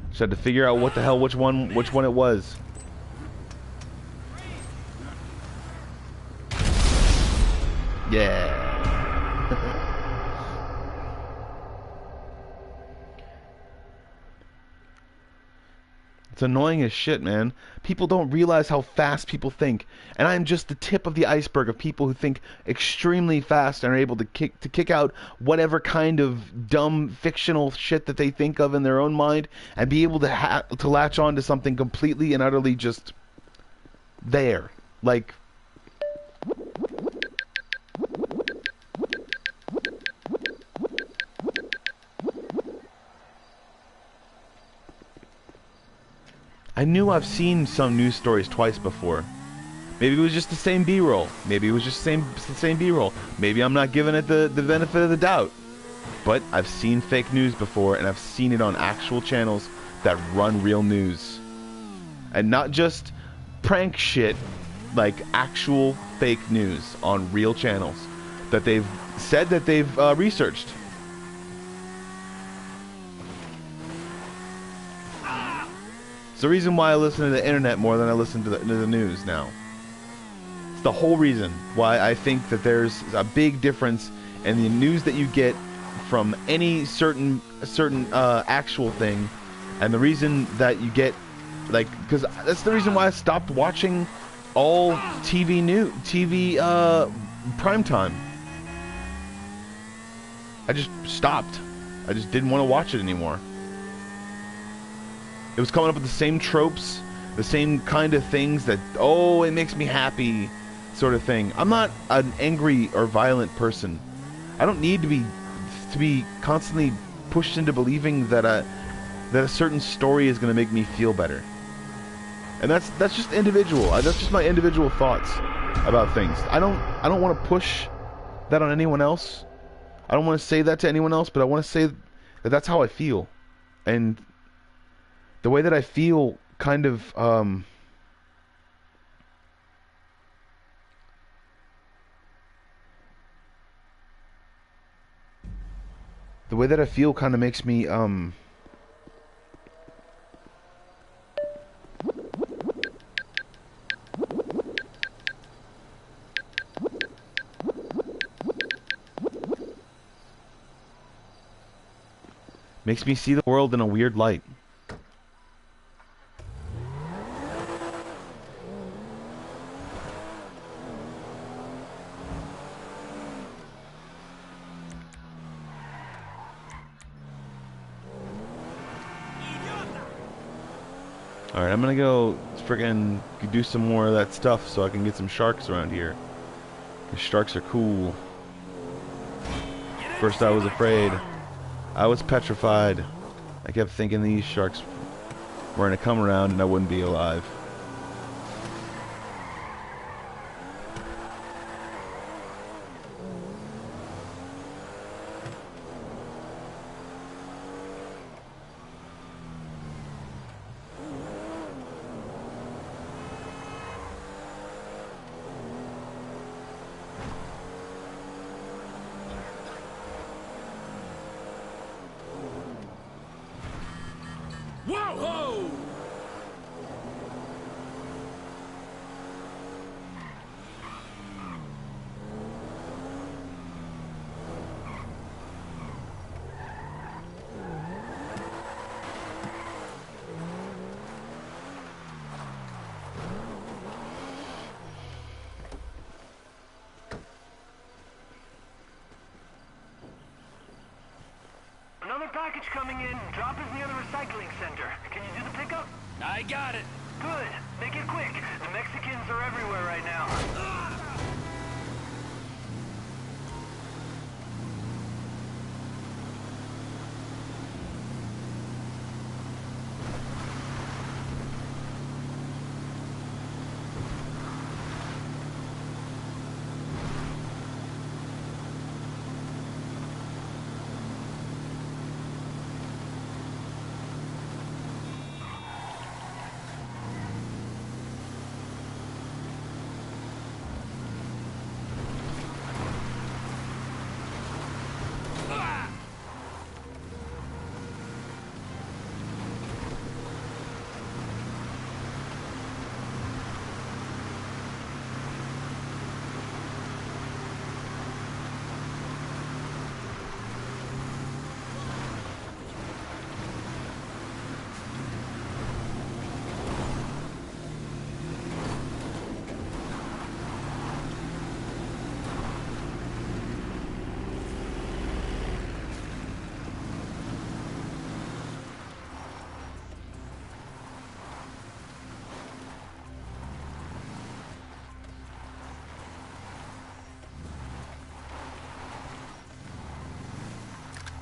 Just had to figure out what the hell, which one it was. Yeah. It's annoying as shit, man. People don't realize how fast people think, and I'm just the tip of the iceberg of people who think extremely fast and are able to kick out whatever kind of dumb fictional shit that they think of in their own mind, and be able to latch on to something completely and utterly just there, like. I knew I've seen some news stories twice before. Maybe it was just the same B-roll. Maybe it was just the same B-roll. Maybe I'm not giving it the benefit of the doubt. But I've seen fake news before, and I've seen it on actual channels that run real news. And not just prank shit, like actual fake news on real channels that they've said that they've researched. It's the reason why I listen to the internet more than I listen to the news now. It's the whole reason why I think that there's a big difference in the news that you get from any certain actual thing, and the reason that you get, like, because that's the reason why I stopped watching all TV primetime. I just stopped. I just didn't want to watch it anymore. It was coming up with the same tropes, the same kind of things that, oh, it makes me happy, sort of thing. I'm not an angry or violent person. I don't need to be constantly pushed into believing that a certain story is going to make me feel better. And that's just individual. That's just my individual thoughts about things. I don't want to push that on anyone else. I don't want to say that to anyone else, but I want to say that that's how I feel. And the way that I feel kind of the way that I feel kind of makes me makes me see the world in a weird light. Alright, I'm gonna go friggin' do some more of that stuff so I can get some sharks around here. Because sharks are cool. First I was afraid. I was petrified. I kept thinking these sharks were gonna come around and I wouldn't be alive. coming in. Drop is near the recycling center. Can you do the pickup? I got it. Good. Make it quick. The Mexicans are everywhere right now.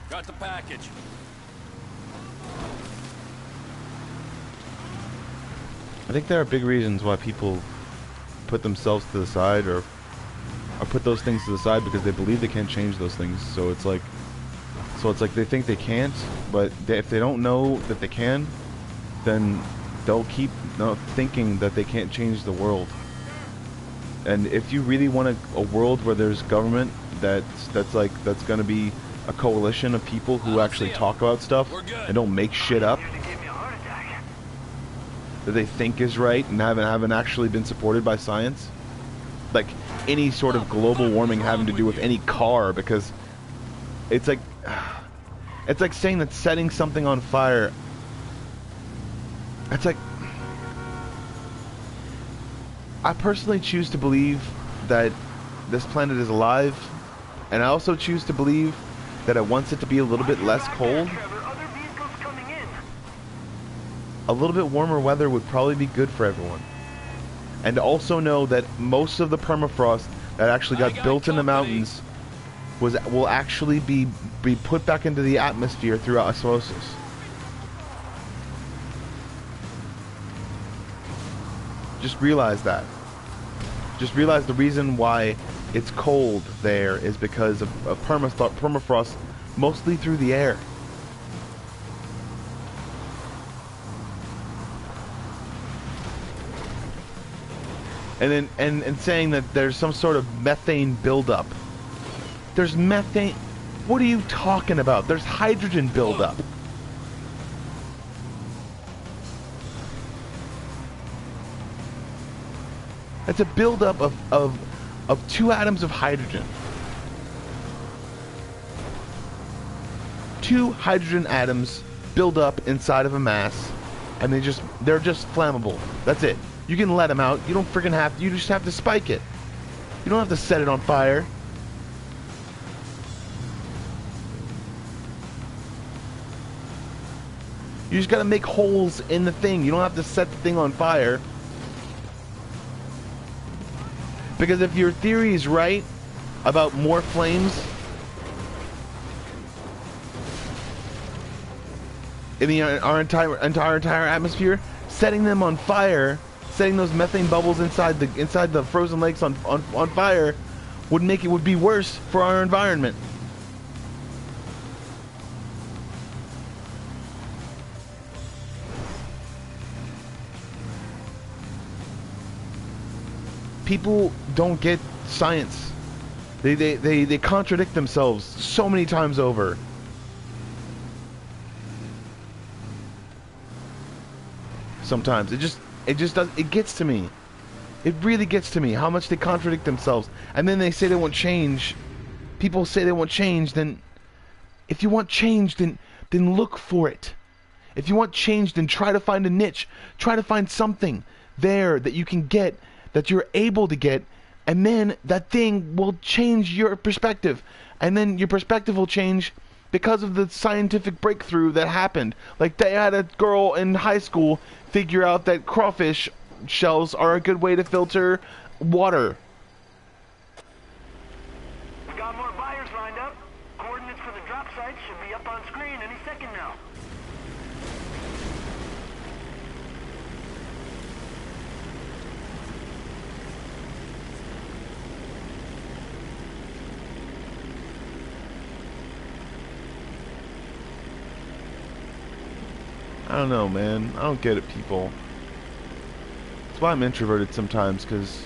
Got the package. I think there are big reasons why people put themselves to the side or put those things to the side because they believe they can't change those things. So it's like they think they can't, but if they don't know that they can, then they'll keep thinking that they can't change the world. And if you really want a world where there's government that's going to be a coalition of people who actually talk about stuff and don't make shit up that they think is right and haven't actually been supported by science, like any sort of global warming having to do with any car, because it's like saying that setting something on fire, it's like, I personally choose to believe that this planet is alive, and I also choose to believe that it wants it to be a little bit less cold. A little bit warmer weather would probably be good for everyone. And to also know that most of the permafrost that actually got built in the mountains will actually be put back into the atmosphere through osmosis. Just realize that. Just realize the reason why it's cold there is because of permafrost, mostly through the air. And then and saying that there's some sort of methane buildup. There's methane. What are you talking about? There's hydrogen buildup. It's a buildup of 2 atoms of hydrogen. 2 hydrogen atoms build up inside of a mass, and they're just flammable. That's it. You can let them out. You don't freaking have to. You just have to spike it. You don't have to set it on fire. You just gotta make holes in the thing. You don't have to set the thing on fire. Because if your theory is right about more flames in our entire atmosphere, setting them on fire, setting those methane bubbles inside the frozen lakes on fire would be worse for our environment. People don't get science. They contradict themselves so many times over. Sometimes it gets to me. It really gets to me how much they contradict themselves. And then they say they won't change. People say they won't change. Then if you want change, then look for it. If you want change, then try to find a niche. Try to find something there that you can get, that you're able to get, and then that thing will change your perspective. And then your perspective will change, because of the scientific breakthrough that happened. Like, they had a girl in high school figure out that crawfish shells are a good way to filter water. We got more buyers lined up. Coordinates for the drop site should be up on screen any second now. I don't know, man. I don't get it, people. That's why I'm introverted sometimes, because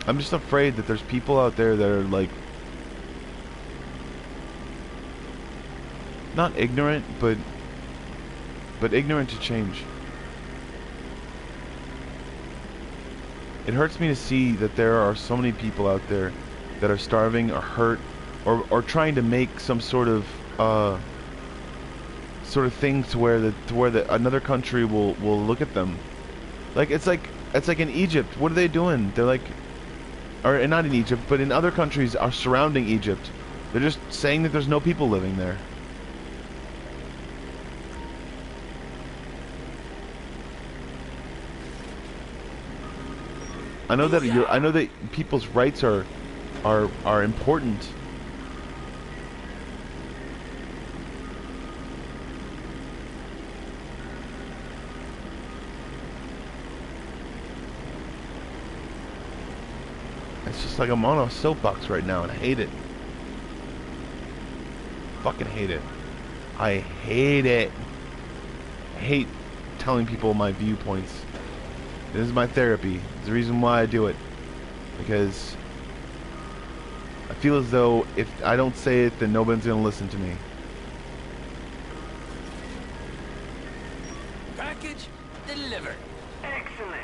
I'm just afraid that there's people out there that are, like, not ignorant, but ignorant to change. It hurts me to see that there are so many people out there that are starving or hurt or trying to make some sort of thing to where another country will look at them. Like it's like in Egypt. What are they doing? They're like, or not in Egypt, but in other countries are surrounding Egypt. They're just saying that there's no people living there. I know that people's rights are important. It's just like I'm on a soapbox right now and I hate it. Fucking hate it. I hate it. I hate telling people my viewpoints. This is my therapy. It's the reason why I do it. Because I feel as though if I don't say it, then nobody's gonna listen to me. Package delivered. Excellent.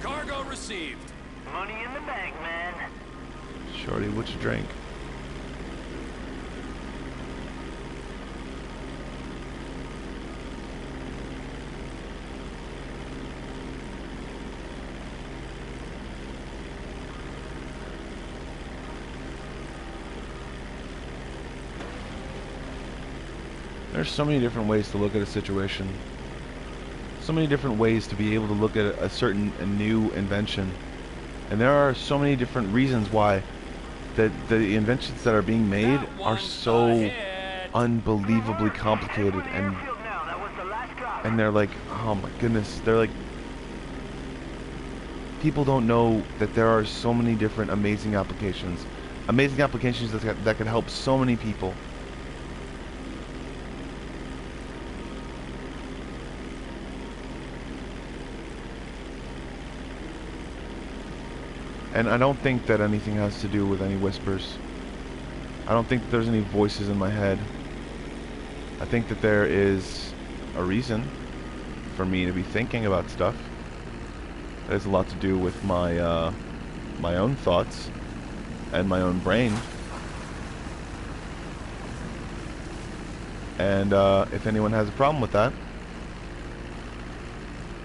Cargo received. Money in the bank, man. Shorty, what you drink? There's so many different ways to look at a situation. So many different ways to be able to look at a new invention. And there are so many different reasons why the inventions that are being made are so unbelievably complicated, and they're like, oh my goodness, they're like, people don't know that there are so many different amazing applications that could help so many people. And I don't think that anything has to do with any whispers. I don't think that there's any voices in my head. I think that there is a reason for me to be thinking about stuff. It has a lot to do with my my own thoughts and my own brain. And if anyone has a problem with that,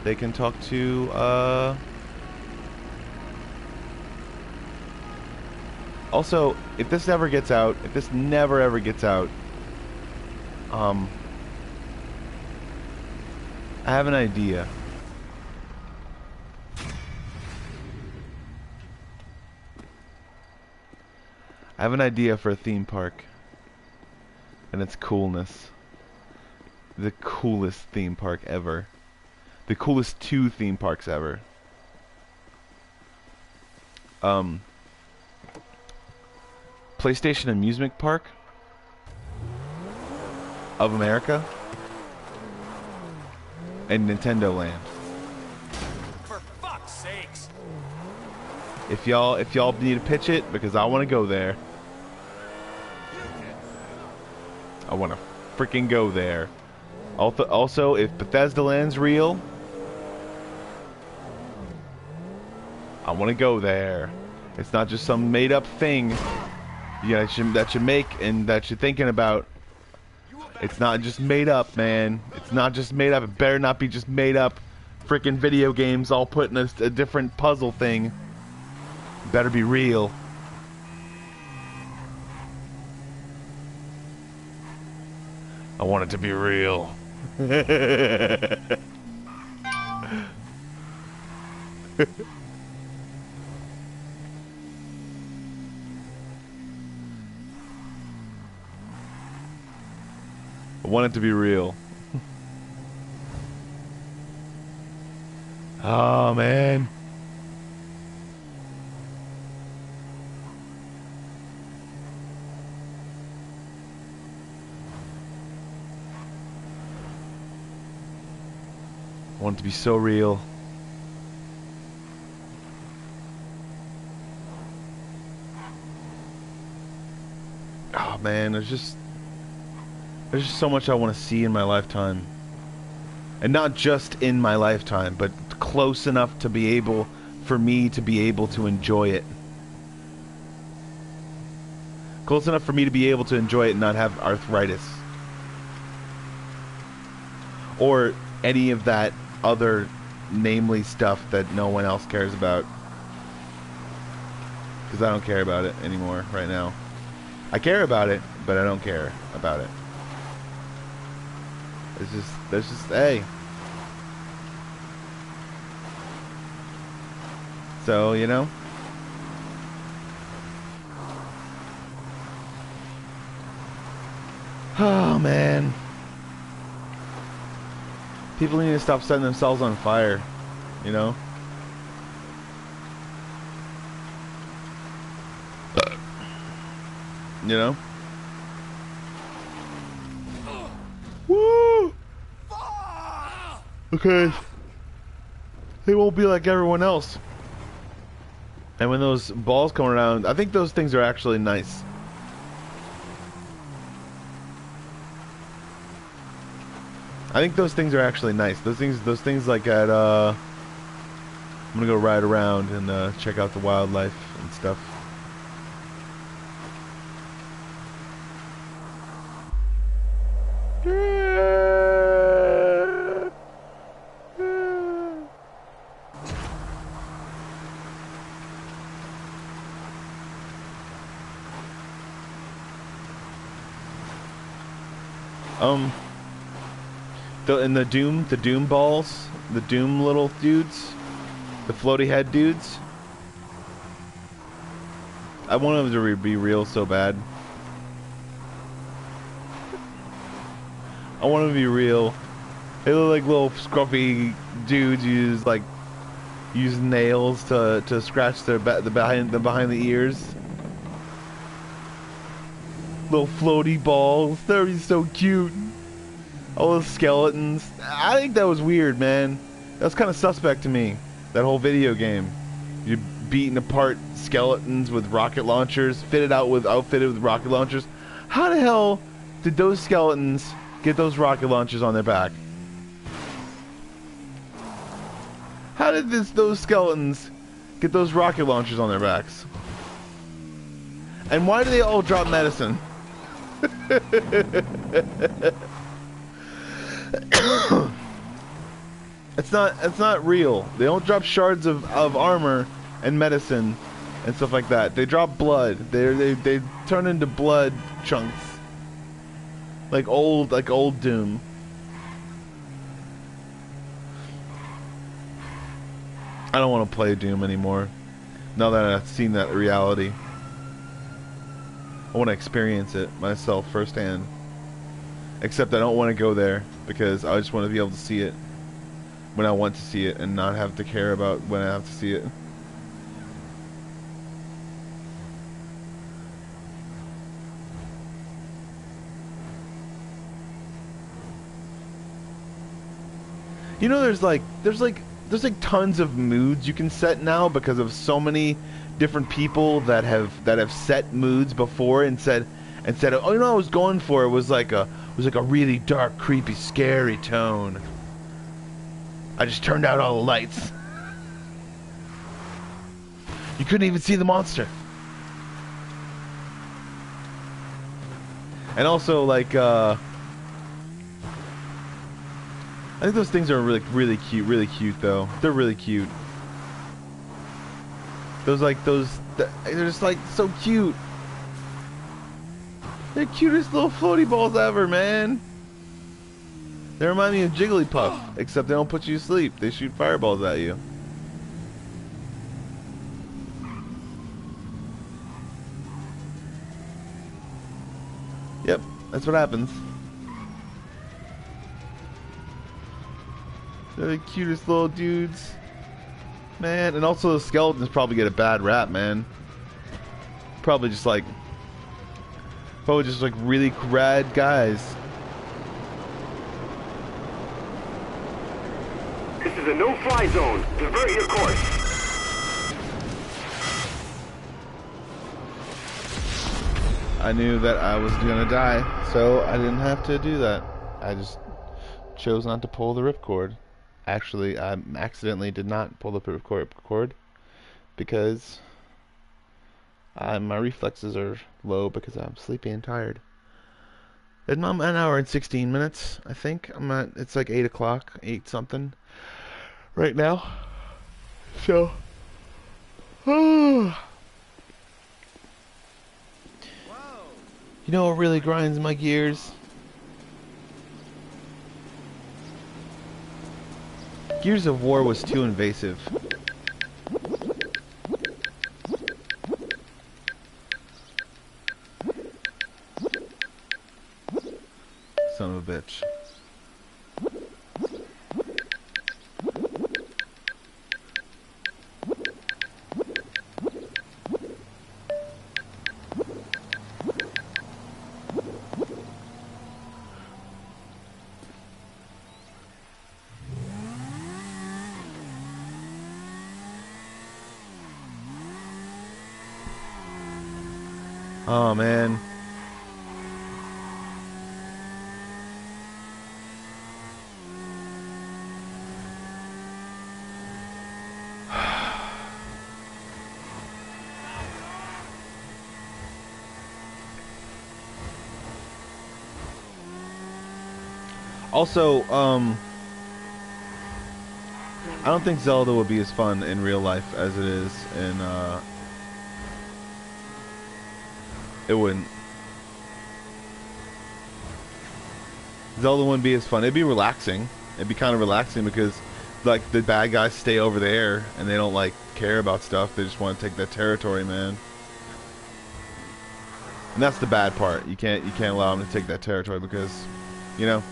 they can talk to also, if this never gets out, if this never ever gets out, I have an idea. I have an idea for a theme park. And it's coolness. The coolest theme park ever. The coolest 2 theme parks ever. PlayStation Amusement Park of America and Nintendo Land. For fuck's sakes. If y'all need to pitch it, because I want to go there. I want to freaking go there. Also, if Bethesda Land's real, I want to go there. It's not just some made-up thing that you make and that you're thinking about. It's not just made up, man. It's not just made up. It better not be just made up freaking video games all put in a different puzzle thing. It better be real. I want it to be real. I want it to be real. Oh, man. I want it to be so real. Oh, man, there's just so much I want to see in my lifetime. And not just in my lifetime, but close enough to be able, for me to be able to enjoy it. Close enough for me to be able to enjoy it and not have arthritis. Or any of that other namely stuff that no one else cares about. Because I don't care about it anymore right now. I care about it, but I don't care about it. There's just, hey. So, you know. Oh, man. People need to stop setting themselves on fire, you know? You know? Woo! Okay. They won't be like everyone else. And when those balls come around, I think those things are actually nice. I think those things are actually nice. Those things like at, I'm gonna go ride around and check out the wildlife and stuff. The Doom balls, the Doom little dudes, the floaty head dudes. I want them to be real so bad. I want them to be real. They look like little scruffy dudes use nails to scratch their behind the ears. Little floaty balls. That'd be so cute. All those skeletons. I think that was weird, man. That was kind of suspect to me. That whole video game. You're beating apart skeletons with rocket launchers, outfitted with rocket launchers. How the hell did those skeletons get those rocket launchers on their back? How did those skeletons get those rocket launchers on their backs? And why do they all drop medicine? It's not real. They don't drop shards of armor and medicine and stuff like that. They drop blood. They turn into blood chunks. Like old Doom. I don't want to play Doom anymore. Now that I've seen that reality. I want to experience it myself firsthand. Except I don't want to go there because I just want to be able to see it when I want to see it and not have to care about when I have to see it. You know, there's like tons of moods you can set now because of so many different people that have set moods before and said, oh, you know, what I was going for was like a It was like a really dark, creepy, scary tone. I just turned out all the lights. You couldn't even see the monster. And also, like, I think those things are really cute, though. They're really cute. They're just, like, so cute. They're the cutest little floaty balls ever, man. They remind me of Jigglypuff, except they don't put you to sleep. They shoot fireballs at you. Yep, that's what happens. They're the cutest little dudes. Man, and also the skeletons probably get a bad rap, man. Probably just like really rad guys. This is a no-fly zone. Divert your course. I knew that I was gonna die, so I didn't have to do that. I just chose not to pull the ripcord. Actually, I accidentally did not pull the ripcord because my reflexes are low because I'm sleepy and tired. And I'm an hour and 16 minutes, I think. It's like 8 o'clock, 8 something right now. So, you know what really grinds my gears? Gears of War was too invasive. Son of a bitch. Oh man. Also, I don't think Zelda would be as fun in real life as it is in, it wouldn't. Zelda wouldn't be as fun. It'd be relaxing. It'd be kind of relaxing because, like, the bad guys stay over there and they don't, like, care about stuff. They just want to take that territory, man. And that's the bad part. You can't allow them to take that territory because, you know,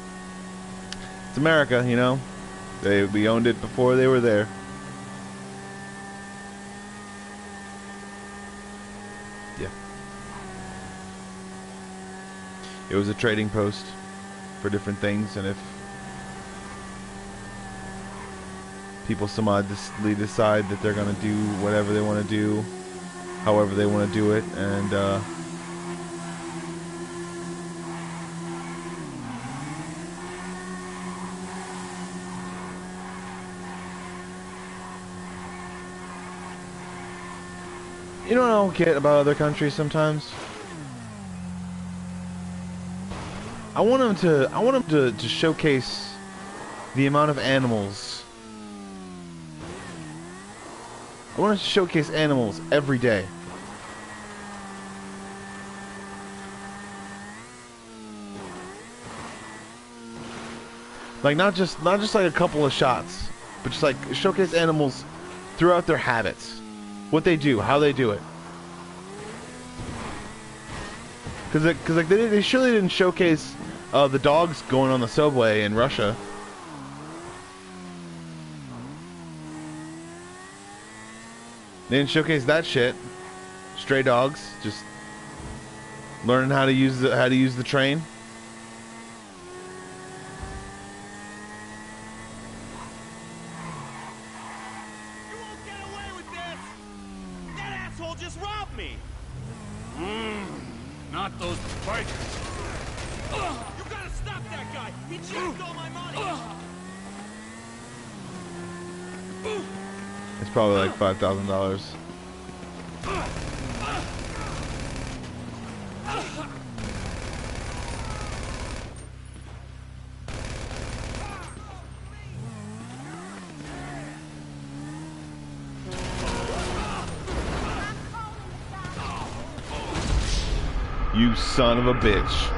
it's America, you know. We owned it before they were there. Yeah. It was a trading post for different things, and if people summarily decide that they're going to do whatever they want to do, however they want to do it, and you know what I don't get about other countries sometimes? I want them to showcase the amount of animals. I want to showcase animals every day. Like not just like a couple of shots, but just like showcase animals throughout their habits. What they do, how they do it. Because like they surely didn't showcase the dogs going on the subway in Russia. They didn't showcase that shit. Stray dogs just learning how to use the train. You won't get away with this! That asshole just robbed me! Not those bikers. You gotta He checked all my money. It's probably like $5,000. You son of a bitch.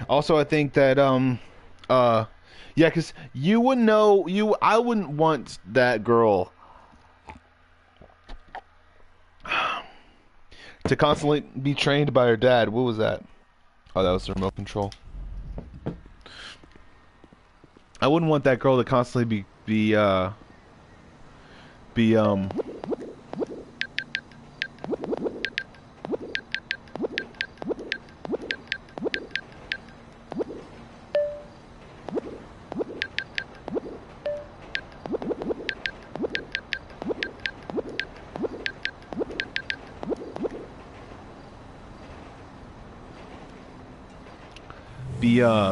Also, I think that yeah, cause you wouldn't know I wouldn't want that girl to constantly be trained by her dad. What was that? Oh, that was the remote control. I wouldn't want that girl to constantly be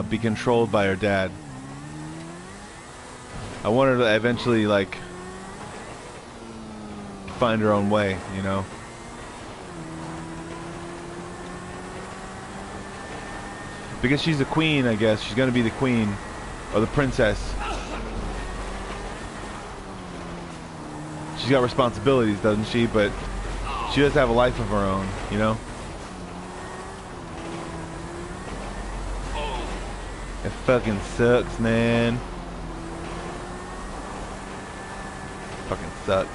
be controlled by her dad. I want her to eventually like find her own way, you know. Because she's the queen, I guess. She's gonna be the queen or the princess. She's got responsibilities, doesn't she? But she does have a life of her own, you know. It fucking sucks, man. Fucking sucks.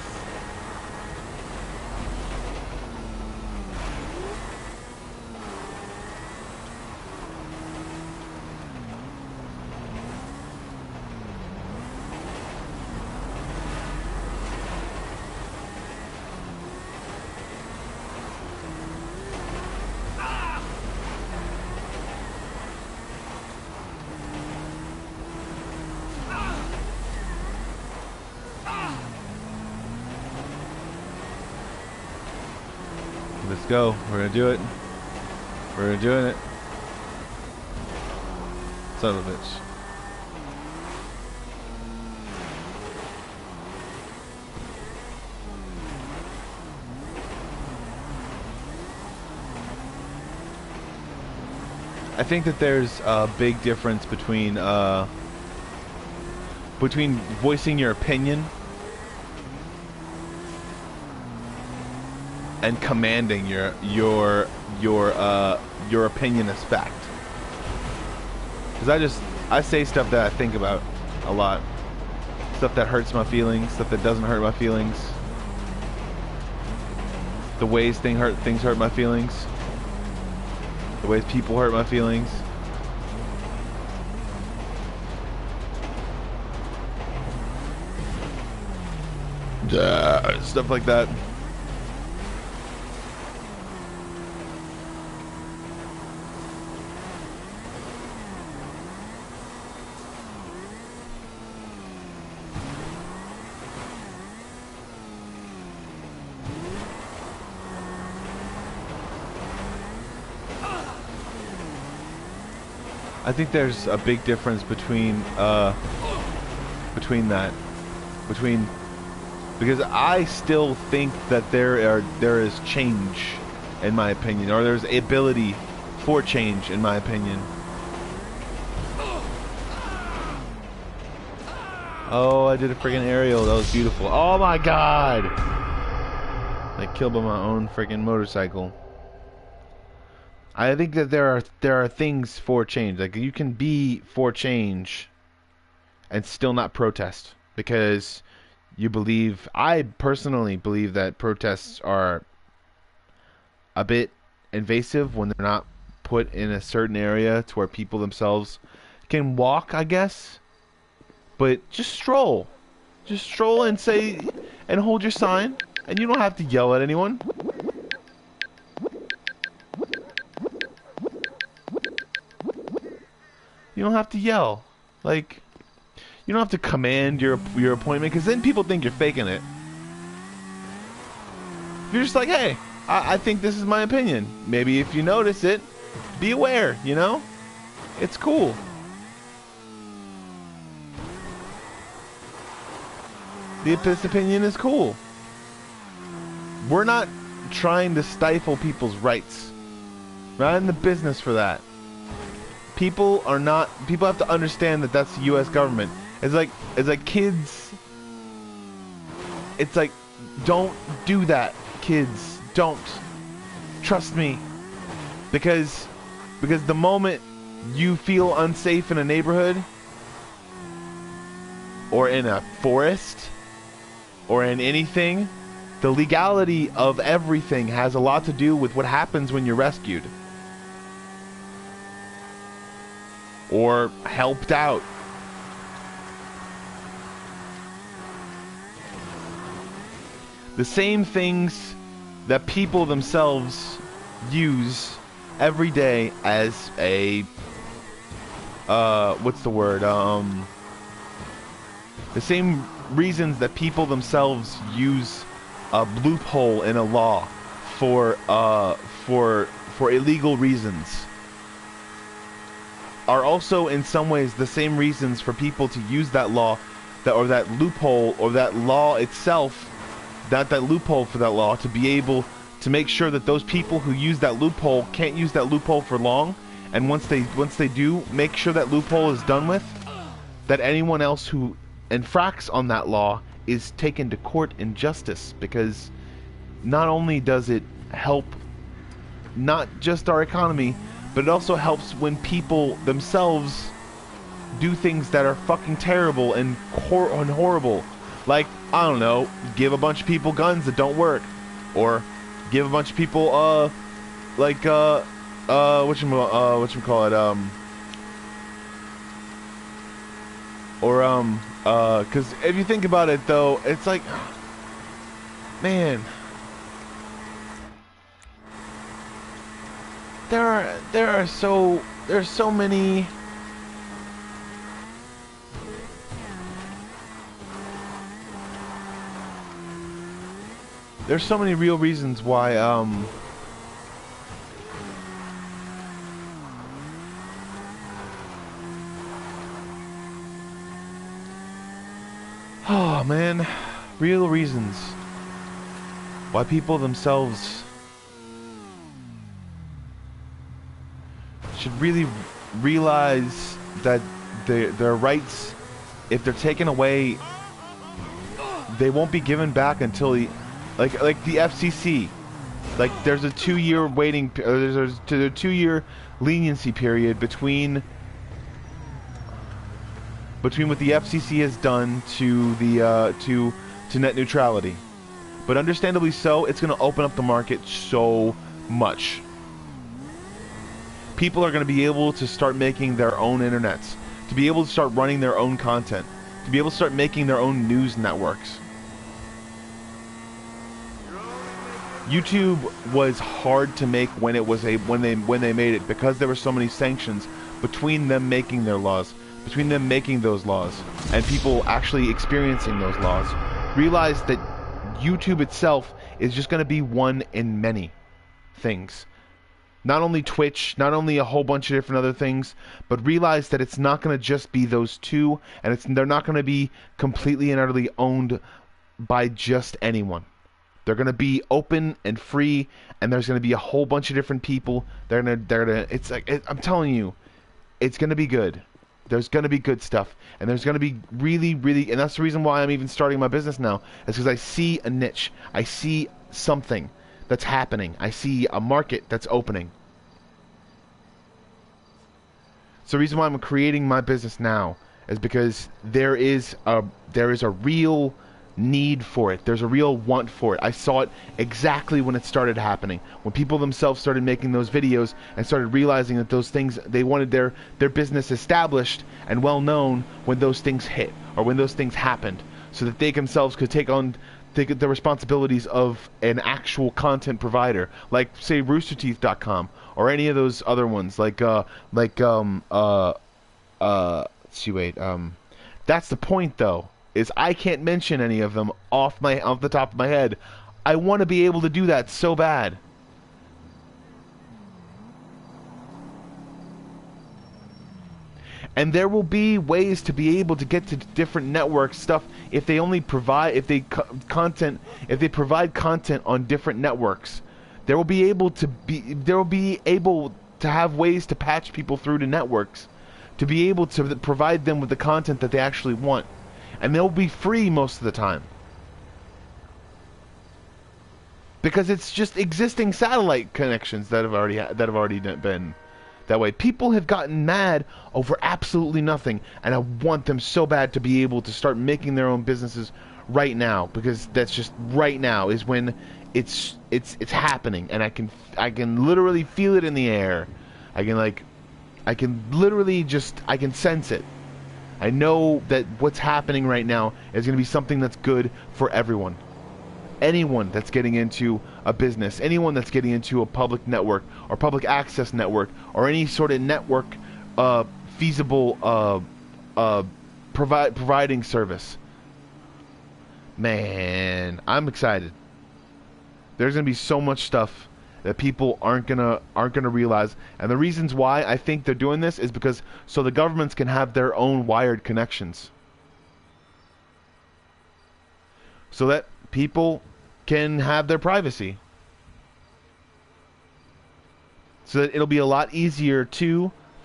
Let's go. We're gonna do it. We're doing it. Son of a bitch. I think that there's a big difference between voicing your opinion and commanding your opinion as fact. Because I say stuff that I think about a lot. Stuff that hurts my feelings, stuff that doesn't hurt my feelings. The ways things hurt my feelings. The ways people hurt my feelings. Stuff like that. I think there's a big difference between because I still think that there is change, in my opinion, or there's ability for change, in my opinion. Oh, I did a friggin' aerial. That was beautiful. Oh my god! I killed by my own friggin' motorcycle. I think that there are things for change. Like, you can be for change and still not protest, because I personally believe that protests are a bit invasive when they're not put in a certain area to where people themselves can walk, I guess. But just stroll. Just stroll and say, and hold your sign, and you don't have to yell at anyone. You don't have to yell. Like, you don't have to command your appointment, because then people think you're faking it. You're just like, hey, I think this is my opinion. Maybe if you notice it, be aware, you know? It's cool. This opinion is cool. We're not trying to stifle people's rights. We're not in the business for that. People have to understand that that's the U.S. government. It's like kids. It's like, don't do that, kids. Don't. Trust me. Because the moment you feel unsafe in a neighborhood, or in a forest, or in anything, the legality of everything has a lot to do with what happens when you're rescued. Or helped out. The same things that people themselves use every day as a what's the word? The same reasons that people themselves use a loophole in a law for illegal reasons are also in some ways the same reasons for people to use that law, or that loophole, or that law itself, that loophole for that law, to be able to make sure that those people who use that loophole can't use that loophole for long, and once they do, make sure that loophole is done with, that anyone else who infracts on that law is taken to court in justice, because not only does it help not just our economy, but it also helps when people themselves do things that are fucking terrible and horrible. Like, I don't know, give a bunch of people guns that don't work, or give a bunch of people because if you think about it though, it's like, man, there's so many. There's so many real reasons why, oh man, real reasons why people themselves should really realize that their rights, if they're taken away, they won't be given back until like the FCC, like there's a 2-year waiting, there's a 2-year leniency period between what the FCC has done to the to net neutrality, but understandably so, it's going to open up the market so much. People are going to be able to start making their own internets, to be able to start running their own content, to be able to start making their own news networks. YouTube was hard to make when they made it, because there were so many sanctions between them making their laws, between them making those laws, and people actually experiencing those laws. Realize that YouTube itself is just going to be one in many things. Not only Twitch, not only a whole bunch of different other things, but realize that it's not going to just be those two, and they're not going to be completely and utterly owned by just anyone. They're going to be open and free, and there's going to be a whole bunch of different people. It's like, I'm telling you, it's going to be good. There's going to be good stuff, and there's going to be really, really, and that's the reason why I'm even starting my business now, is because I see a niche. I see something that's happening. I see a market that's opening. So the reason why I'm creating my business now is because there is a real need for it. There's a real want for it. I saw it exactly when it started happening. When people themselves started making those videos and started realizing that those things, they wanted their business established and well known when those things hit, or when those things happened, so that they themselves could take the responsibilities of an actual content provider, like say roosterteeth.com, or any of those other ones, that's the point though, is I can't mention any of them off the top of my head. I want to be able to do that so bad. And there will be ways to be able to get to different network stuff if they only provide, if they provide content on different networks. There will be able to have ways to patch people through to networks, to be able to provide them with the content that they actually want, and they'll be free most of the time. Because it's just existing satellite connections that have already been that way. People have gotten mad over absolutely nothing, and I want them so bad to be able to start making their own businesses right now, because that's just right now is when it's happening, and I can literally feel it in the air. I can sense it. I know that what's happening right now is going to be something that's good for everyone. Anyone that's getting into a business, anyone that's getting into a public network or public access network or any sort of network feasible providing service. Man, I'm excited. There's gonna be so much stuff that people aren't gonna realize, and the reasons why I think they're doing this is because so the governments can have their own wired connections, so that people can have their privacy, so that it'll be a lot easier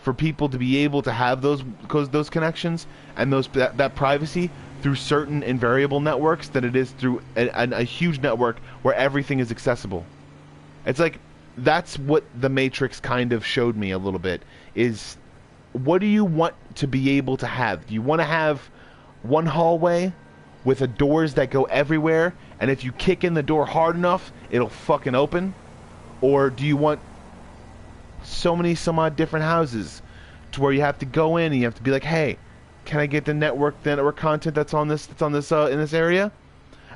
for people to be able to have those connections and that privacy through certain and variable networks than it is through a huge network where everything is accessible. It's like, that's what the Matrix kind of showed me a little bit, is what do you want to be able to have? Do you want to have one hallway with doors that go everywhere, and if you kick in the door hard enough, it'll fucking open? Or do you want some odd different houses to where you have to go in and you have to be like, hey, can I get the network content that's on this in this area?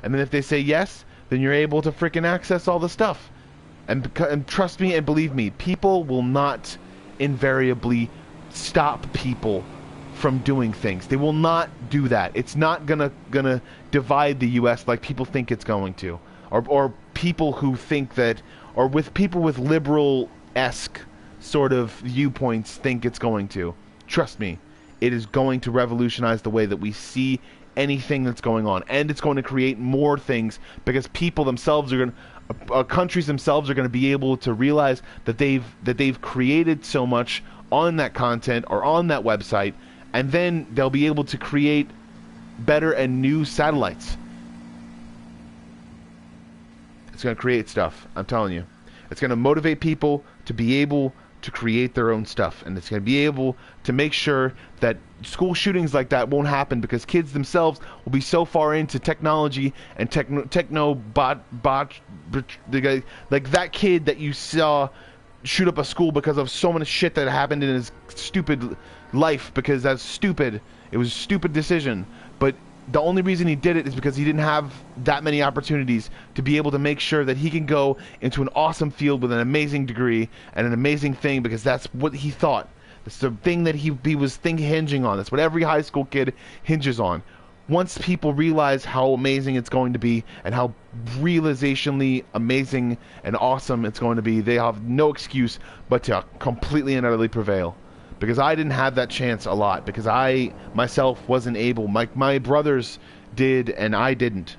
And then if they say yes, then you're able to freaking access all the stuff. And trust me and believe me, people will not invariably stop people from doing things. They will not do that. It's not gonna divide the U.S. like people think it's going to, or people who think that, or with people with liberal-esque sort of viewpoints think it's going to. Trust me, it is going to revolutionize the way that we see anything that's going on, and it's going to create more things because people themselves are going to, countries themselves are going to be able to realize that they've created so much on that content or on that website, and then they'll be able to create better and new satellites. It's going to create stuff, I'm telling you. It's going to motivate people to be able to create their own stuff, and it's going to be able to make sure that school shootings like that won't happen because kids themselves will be so far into technology and like that kid that you saw shoot up a school because of so much shit that happened in his stupid life, because that's stupid. It was a stupid decision, but the only reason he did it is because he didn't have that many opportunities to be able to make sure that he can go into an awesome field with an amazing degree and an amazing thing, because that's what he thought. That's the thing that he was hinging on. That's what every high school kid hinges on. Once people realize how amazing it's going to be and how realizationally amazing and awesome it's going to be, they have no excuse but to completely and utterly prevail. Because I didn't have that chance a lot, because I myself wasn't able. My brothers did and I didn't,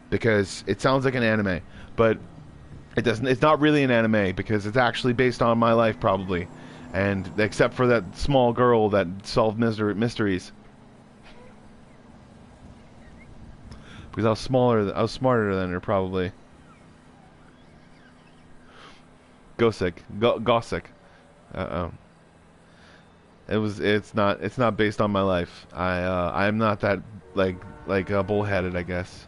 because it sounds like an anime, but it doesn't. It's not really an anime, because it's actually based on my life probably, and except for that small girl that solved mysteries. Because I was smarter than her probably. Gosick. It's not based on my life. I'm not that like bullheaded, I guess,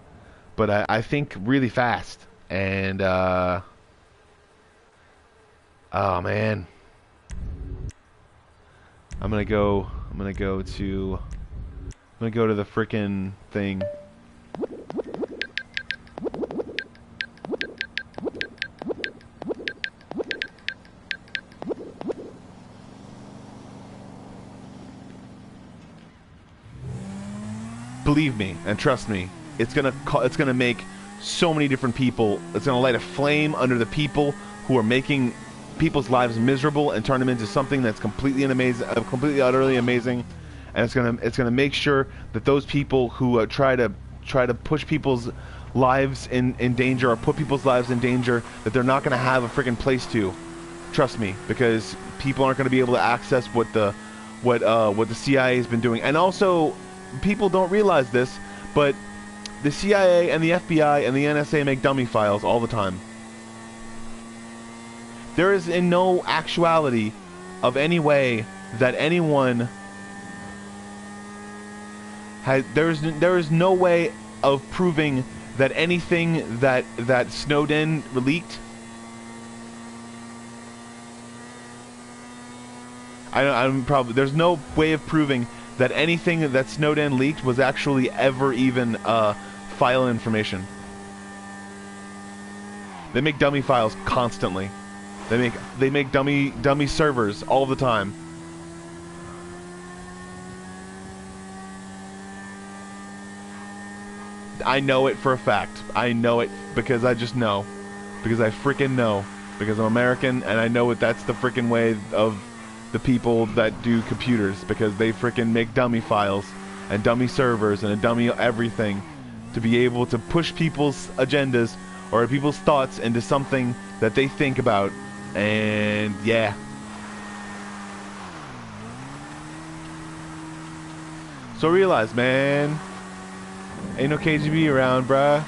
but I think really fast, and oh man, I'm gonna go to the frickin' thing. Believe me and trust me, it's gonna make so many different people. It's gonna light a flame under the people who are making people's lives miserable and turn them into something that's completely utterly amazing, and it's gonna make sure that those people who try to push people's lives in danger or put people's lives in danger, that they're not gonna have a freaking place to. Trust me, because people aren't gonna be able to access what the CIA has been doing. And also, people don't realize this, but the CIA and the FBI and the NSA make dummy files all the time. There is in no actuality of any way that anyone has. There is no way of proving that anything that Snowden leaked. There's no way of proving that anything that Snowden leaked was actually ever even file information. They make dummy files constantly. They make dummy servers all the time. I know it for a fact. I know it because I just know. Because I freaking know. Because I'm American and I know that that's the freaking way of the people that do computers, because they freaking make dummy files and dummy servers and a dummy everything to be able to push people's agendas or people's thoughts into something that they think about. And yeah. So realize, man, ain't no KGB around, bruh.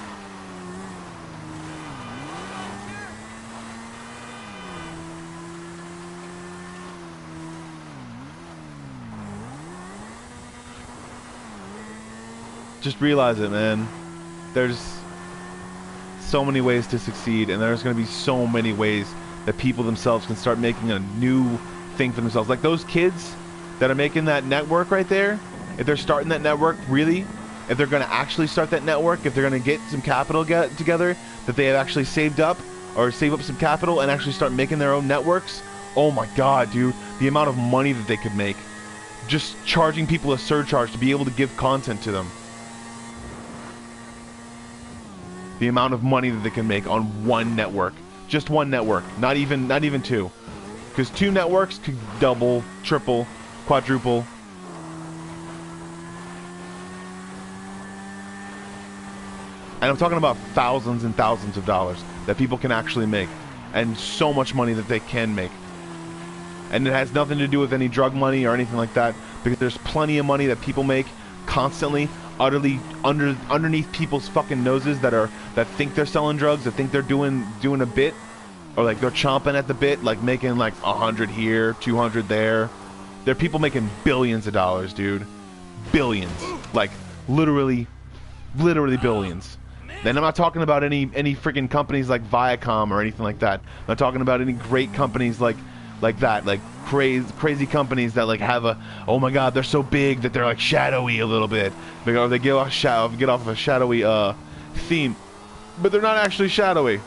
Just realize it, man. There's so many ways to succeed, and there's going to be so many ways that people themselves can start making a new thing for themselves. Like those kids that are making that network right there, if they're starting that network, really, if they're going to actually start that network, if they're going to get some capital together that they have actually saved up, or save up some capital and actually start making their own networks, oh my god, dude, the amount of money that they could make. Just charging people a surcharge to be able to give content to them. The amount of money that they can make on one network. Just one network. Not even two. Because two networks could double, triple, quadruple. And I'm talking about thousands and thousands of dollars that people can actually make. And so much money that they can make. And it has nothing to do with any drug money or anything like that. Because there's plenty of money that people make constantly, utterly underneath people's fucking noses that think they're selling drugs, that think they're doing a bit, or like they're chomping at the bit, like making like 100 here, 200 there. There are people making billions of dollars, dude. Billions. Like literally billions. Then I'm not talking about any freaking companies like Viacom or anything like that. I'm not talking about any great companies like that, like crazy companies that like have a, oh my god, they're so big that they're like shadowy a little bit, or they get off of a shadowy theme, but they're not actually shadowy.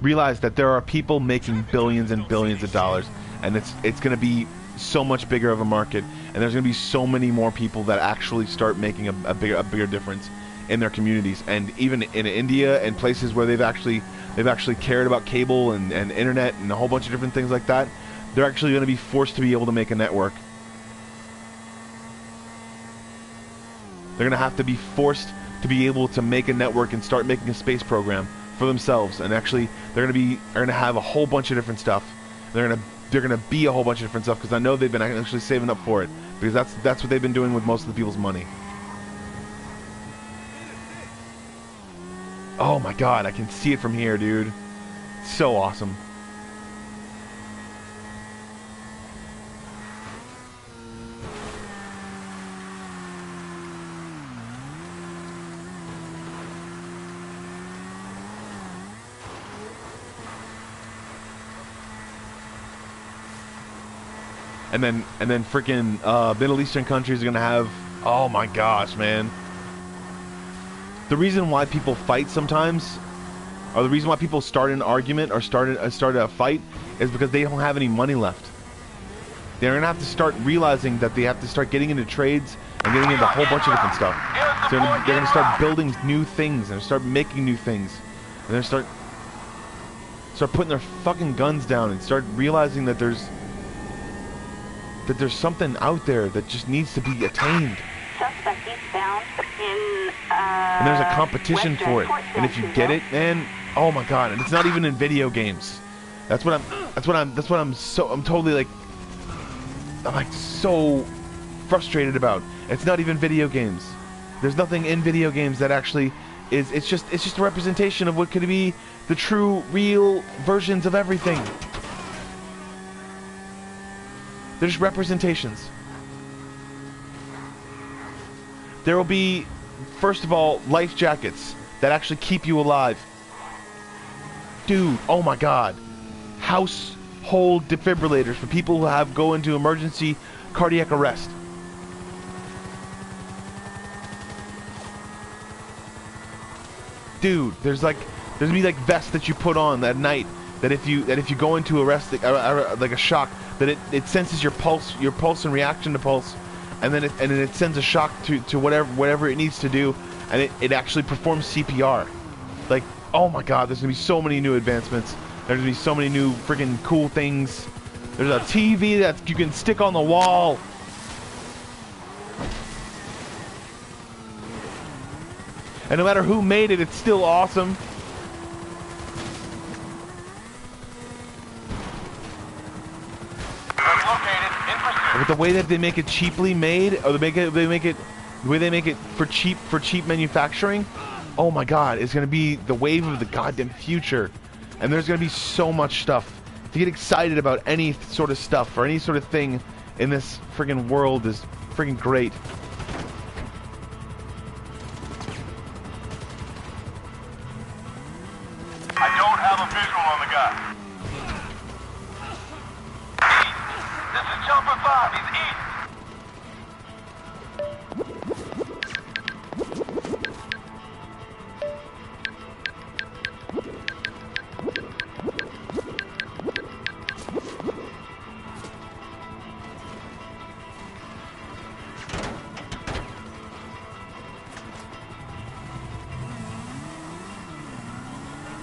Realize that there are people making billions and billions of dollars, and it's going to be so much bigger of a market, and there's going to be so many more people that actually start making a bigger difference in their communities. And even in India and places where they've actually cared about cable and internet and a whole bunch of different things like that, they're actually going to be forced to be able to make a network. They're going to have to be forced to be able to make a network and start making a space program for themselves. And actually they're going to have a whole bunch of different stuff. They're going to be a whole bunch of different stuff, because I know they've been actually saving up for it, because that's what they've been doing with most of the people's money. Oh my god, I can see it from here, dude. It's so awesome. And then freaking Middle Eastern countries are gonna have, oh my gosh, man. The reason why people fight sometimes, or the reason why people start an argument or start a fight, is because they don't have any money left. They're gonna have to start realizing that they have to start getting into trades and getting into a whole bunch of different stuff. So they're going to start building new things and start making new things, and they're start putting their fucking guns down and start realizing that there's something out there that just needs to be attained. Suspect eastbound in, And there's a competition for it. And if you get it, man, oh my god, and it's not even in video games. I'm totally like, I'm like so frustrated about. It's not even video games. There's nothing in video games that actually is, it's just a representation of what could be the true, real versions of everything. They're just representations. There will be, first of all, life jackets that actually keep you alive. Dude, oh my god. Household defibrillators for people who go into emergency cardiac arrest. Dude, there's gonna be like vests that you put on at night that if you go into arrest like a shock, that it senses your pulse and reaction to pulse, and then it sends a shock to whatever it needs to do, and it actually performs CPR. Like, oh my god, there's gonna be so many new advancements. There's gonna be so many new freaking cool things. There's a TV that you can stick on the wall. And no matter who made it, it's still awesome. But the way that they make it cheaply made, or the way they make it for cheap manufacturing, oh my god, it's gonna be the wave of the goddamn future. And there's gonna be so much stuff to get excited about. Any sort of stuff or any sort of thing in this friggin' world is friggin' great. I don't have a visual on the guy. East. This is Jumper 5. He's east.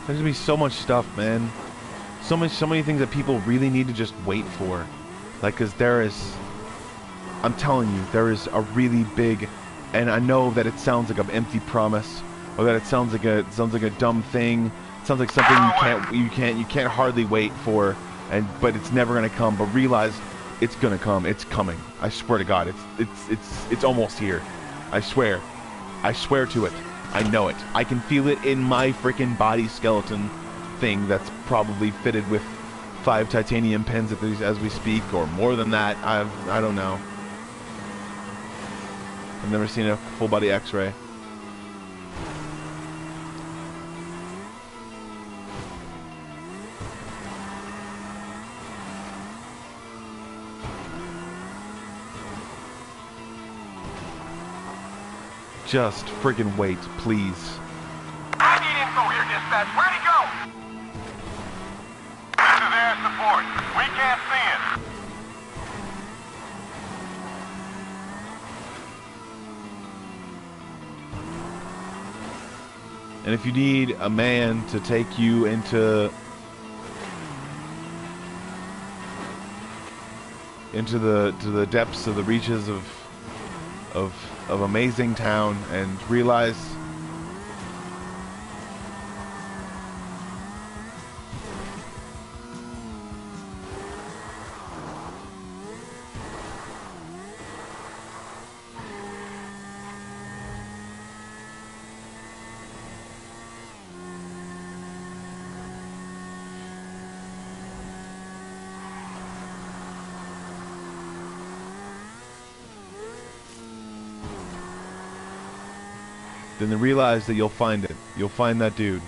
There's gonna be so much stuff, man. So many things that people really need to just wait for. Like, cause I'm telling you, there is a really big, and I know that it sounds like an empty promise, or that it sounds like a dumb thing. It sounds like something you can't hardly wait for, but it's never gonna come. But realize it's gonna come. It's coming. I swear to God, it's almost here. I swear to it. I know it. I can feel it in my freaking body skeleton thing that's probably fitted with 5 titanium pins as we speak, or more than that. I don't know. I've never seen a full body X-ray. Just friggin' wait, please. I need info here, dispatch. Where'd he go? This is air support. We can't see it. And if you need a man to take you into the depths of the reaches of amazing town, and realize then realize that you'll find it. You'll find that dude.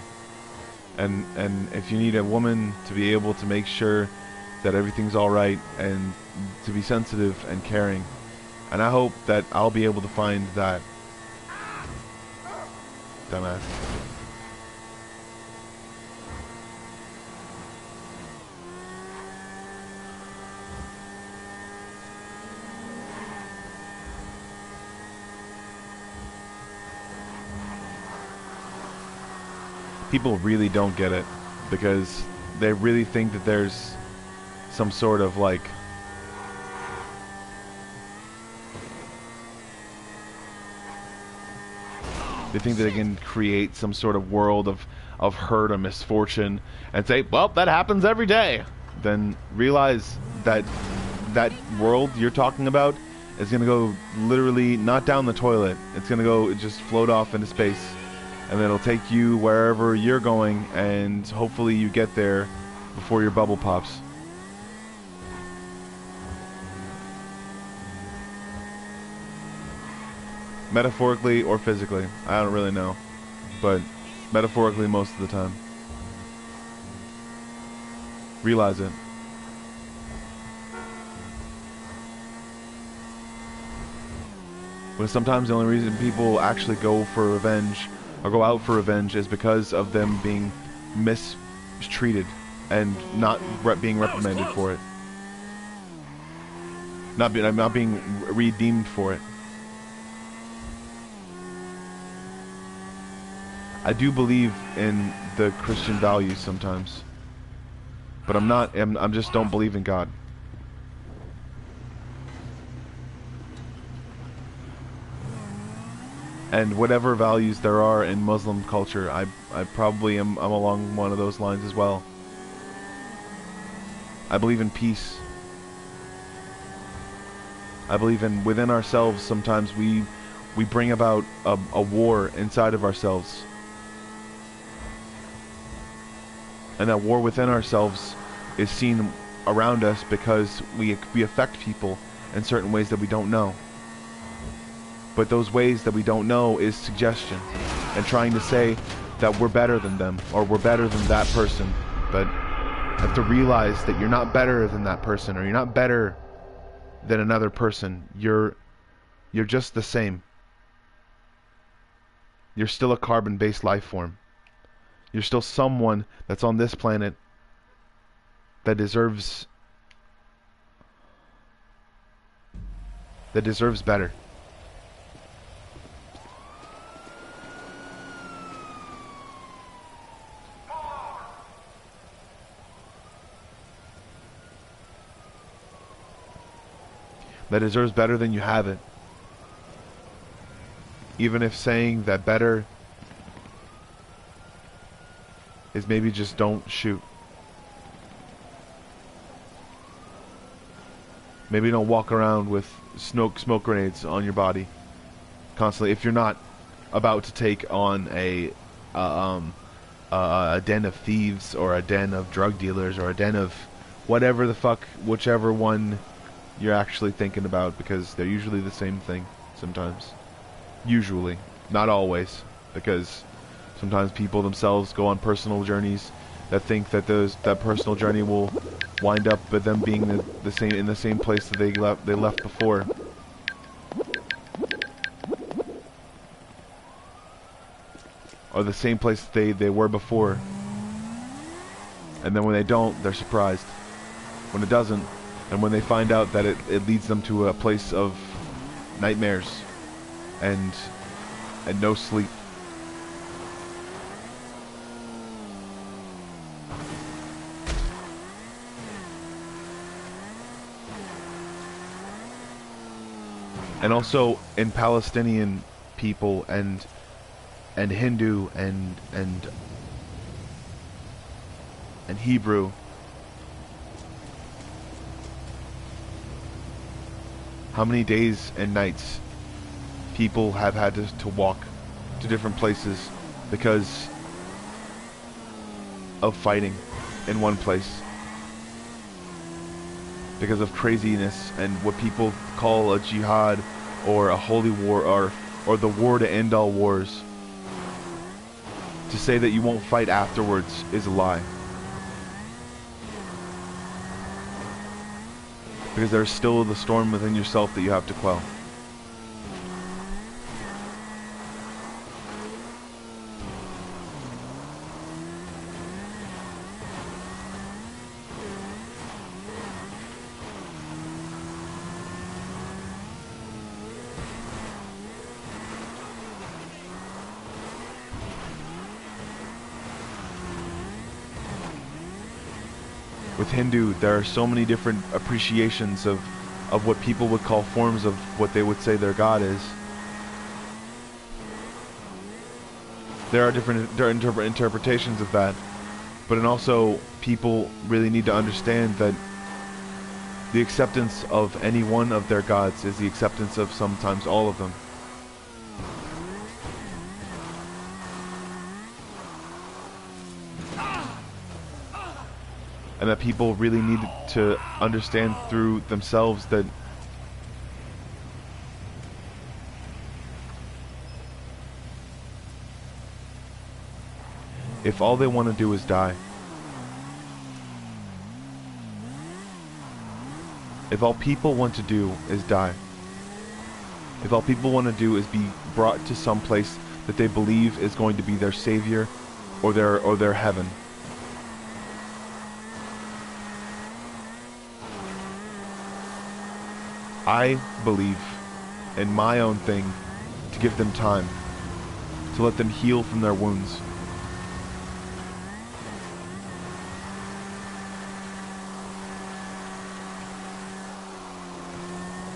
And if you need a woman to be able to make sure that everything's alright, and to be sensitive and caring, and I hope that I'll be able to find that. Dumbass. people really don't get it, because they really think that there's some sort of like they think that they can create some sort of world of hurt or misfortune and say, well, that happens every day. Then realize that that world you're talking about is going to go literally not down the toilet. It's going to go just float off into space, and it'll take you wherever you're going, and hopefully you get there before your bubble pops. Metaphorically or physically, I don't really know, but metaphorically most of the time. Realize it. But sometimes the only reason people actually go for revenge or go out for revenge is because of them being mistreated and not being reprimanded for it. Not being redeemed for it. I do believe in the Christian values sometimes, but I'm just don't believe in God. And whatever values there are in Muslim culture, I probably I'm along one of those lines as well. I believe in peace. I believe in within ourselves sometimes we bring about a war inside of ourselves. And that war within ourselves is seen around us because we affect people in certain ways that we don't know. But those ways that we don't know is suggestion and trying to say that we're better than them or we're better than that person. But you have to realize that you're not better than that person, or you're not better than another person. You're just the same. You're still a carbon-based life form. You're still someone that's on this planet that deserves better. That deserves better than you have it. Even if saying that better is maybe just don't shoot. Maybe don't walk around with smoke grenades on your body constantly if you're not about to take on a den of thieves or a den of drug dealers or a den of whatever the fuck, whichever one you're actually thinking about, because they're usually the same thing sometimes. Usually. Not always, because sometimes people themselves go on personal journeys that think that that personal journey will wind up with them being in the same place that they left before. Or the same place they were before. And then when they don't, they're surprised. When it doesn't, and when they find out that it leads them to a place of nightmares and no sleep. And also in Palestinian people and Hindu and Hebrew, how many days and nights people have had to walk to different places because of fighting in one place, because of craziness and what people call a jihad or a holy war or the war to end all wars. To say that you won't fight afterwards is a lie. Because there's still the storm within yourself that you have to quell. With Hindu, there are so many different appreciations of what people would call forms of what they would say their God is. There are different interpretations of that, but and also people really need to understand that the acceptance of any one of their gods is the acceptance of sometimes all of them. And that people really need to understand through themselves that if all they want to do is die, if all people want to do is die, if all people want to do is be brought to some place that they believe is going to be their savior or their heaven, I believe in my own thing to give them time, to let them heal from their wounds.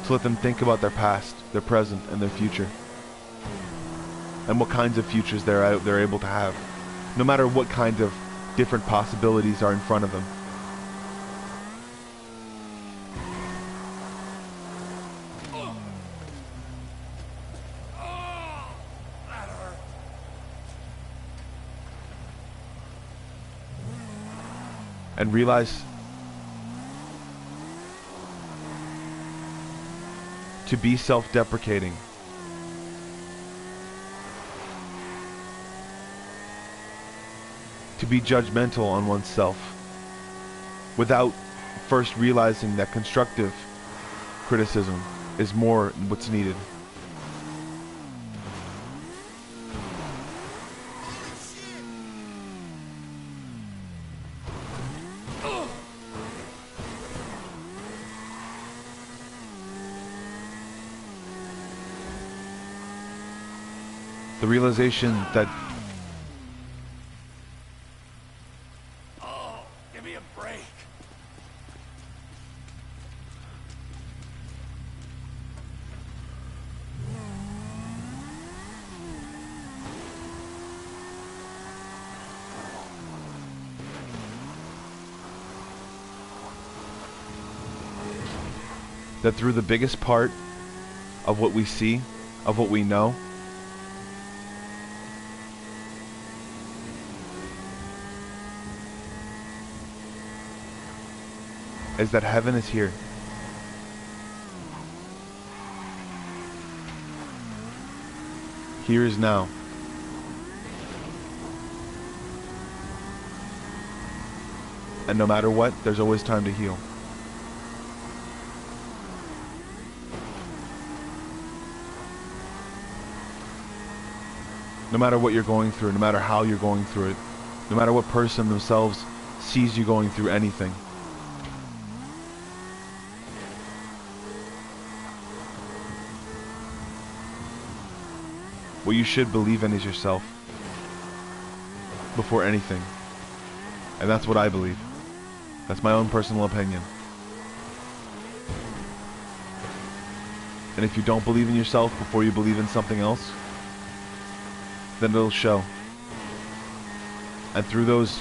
To let them think about their past, their present, and their future. And what kinds of futures they're able to have, no matter what kinds of different possibilities are in front of them. And realize to be self-deprecating, to be judgmental on oneself without first realizing that constructive criticism is more what's needed. The realization that Give me a break. that through the biggest part of what we see, of what we know, is that heaven is here. Here is now. And no matter what, there's always time to heal. No matter what you're going through, no matter how you're going through it, no matter what person themselves sees you going through anything. What you should believe in is yourself before anything. And that's what I believe. That's my own personal opinion. And if you don't believe in yourself before you believe in something else, then it'll show. And through those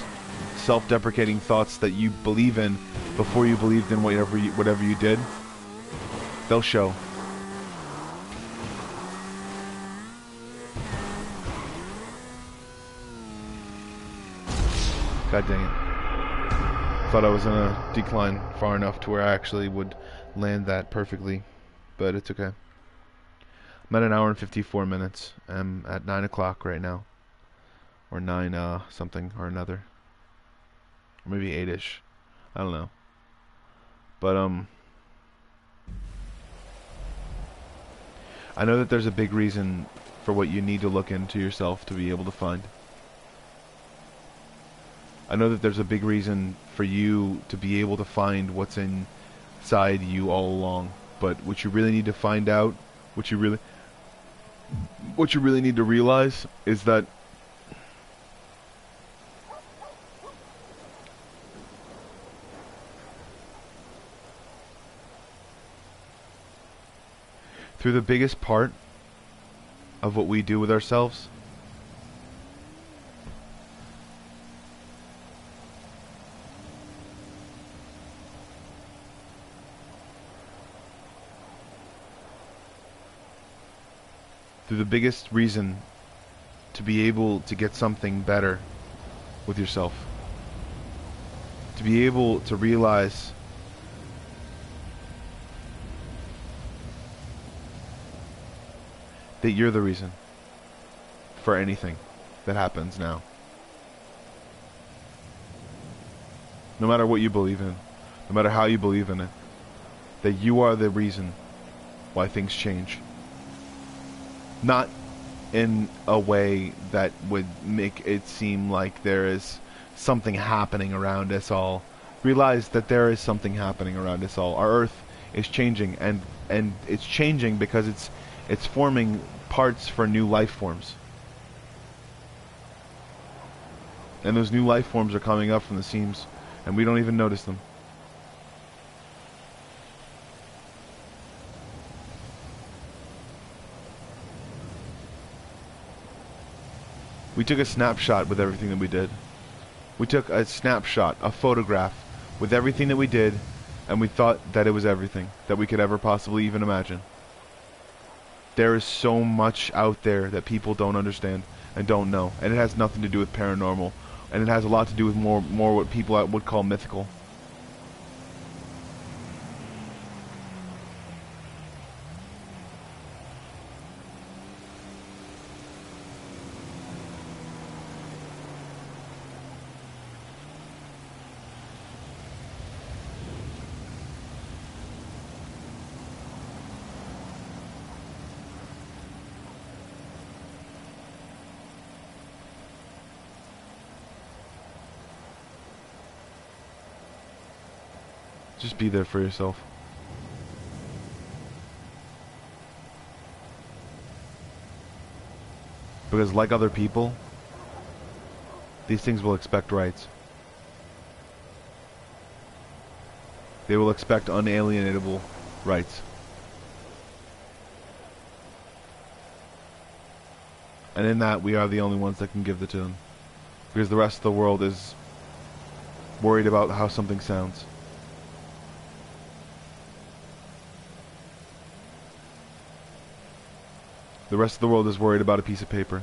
self-deprecating thoughts that you believe in before you believed in whatever you did, they'll show. God dang it. Thought I was in a decline far enough to where I actually would land that perfectly, but it's okay. I'm at 1 hour and 54 minutes. I'm at 9 o'clock right now. Or 9 something or another. Or maybe 8-ish. I don't know. But I know that there's a big reason for what you need to look into yourself to be able to find. I know that there's a big reason for you to be able to find what's inside you all along. But what you really need to find out, what you really need to realize is that through the biggest part of what we do with ourselves, through the biggest reason to be able to get something better with yourself, to be able to realize that you're the reason for anything that happens now. No matter what you believe in, no matter how you believe in it, that you are the reason why things change. Not in a way that would make it seem like there is something happening around us all. Realize that there is something happening around us all. Our Earth is changing, and it's changing because it's forming parts for new life forms. And those new life forms are coming up from the seams, and we don't even notice them. We took a snapshot with everything that we did. We took a snapshot, a photograph, with everything that we did, and we thought that it was everything that we could ever possibly even imagine. There is so much out there that people don't understand and don't know, and it has nothing to do with paranormal, and it has a lot to do with more what people would call mythical. Just be there for yourself. Because like other people, these things will expect rights. They will expect unalienable rights. And in that, we are the only ones that can give it to them. Because the rest of the world is worried about how something sounds. The rest of the world is worried about a piece of paper.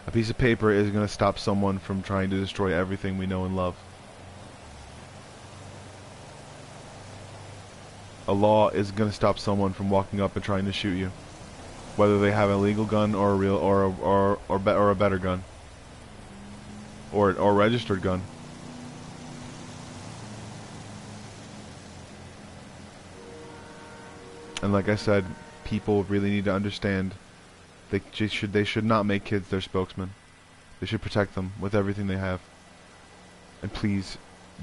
A piece of paper is going to stop someone from trying to destroy everything we know and love. A law is going to stop someone from walking up and trying to shoot you, whether they have a legal gun or a real or a better gun. Or a registered gun. And like I said, people really need to understand they should not make kids their spokesman. They should protect them with everything they have. And please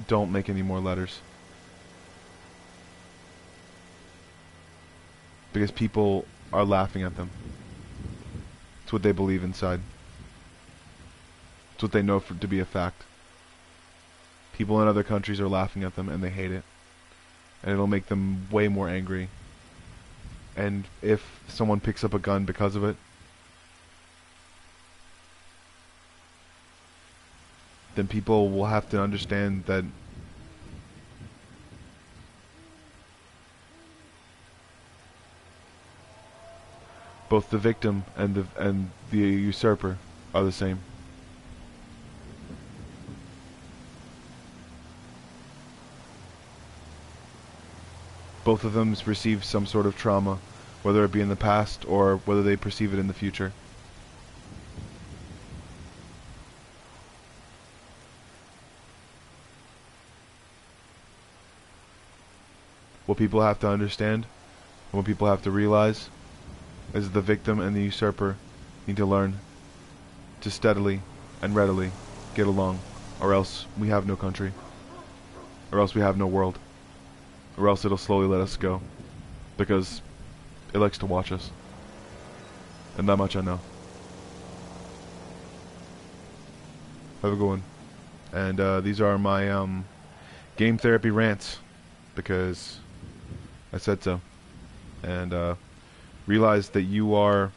don't make any more letters. Because people are laughing at them. It's what they believe inside. It's what they know to be a fact. People in other countries are laughing at them and they hate it. And it'll make them way more angry. And if someone picks up a gun because of it, then people will have to understand that both the victim and the usurper are the same. Both of them receive some sort of trauma, whether it be in the past or whether they perceive it in the future. What people have to understand, and what people have to realize, is the victim and the usurper need to learn to steadily and readily get along, or else we have no country, or else we have no world. Or else it'll slowly let us go. Because it likes to watch us. And that much I know. Have a good one. And these are my game therapy rants, because I said so. And realize that you are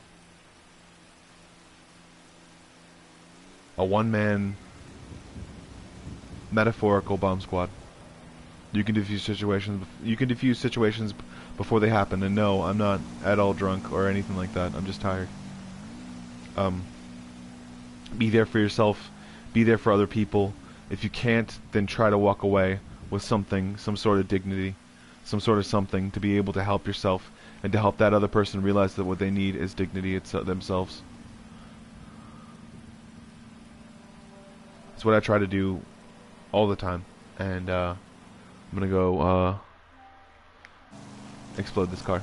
a one-man metaphorical bomb squad. You can defuse situations. You can defuse situations before they happen. And no, I'm not at all drunk or anything like that. I'm just tired. Be there for yourself. Be there for other people. If you can't, then try to walk away with something, some sort of dignity, some sort of something to be able to help yourself and to help that other person realize that what they need is dignity themselves. It's what I try to do all the time. And I'm gonna go explode this car.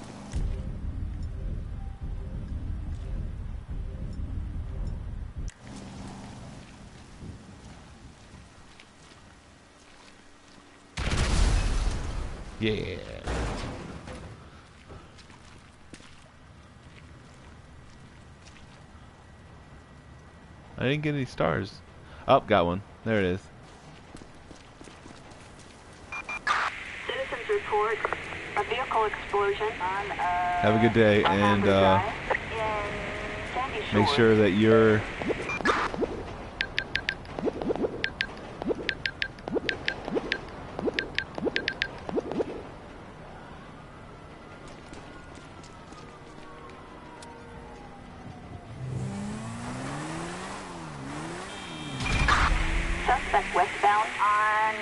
Yeah. I didn't get any stars. Oh, got one. There it is. Citizens report a vehicle explosion on Have a good day, and make sure that you're suspect westbound on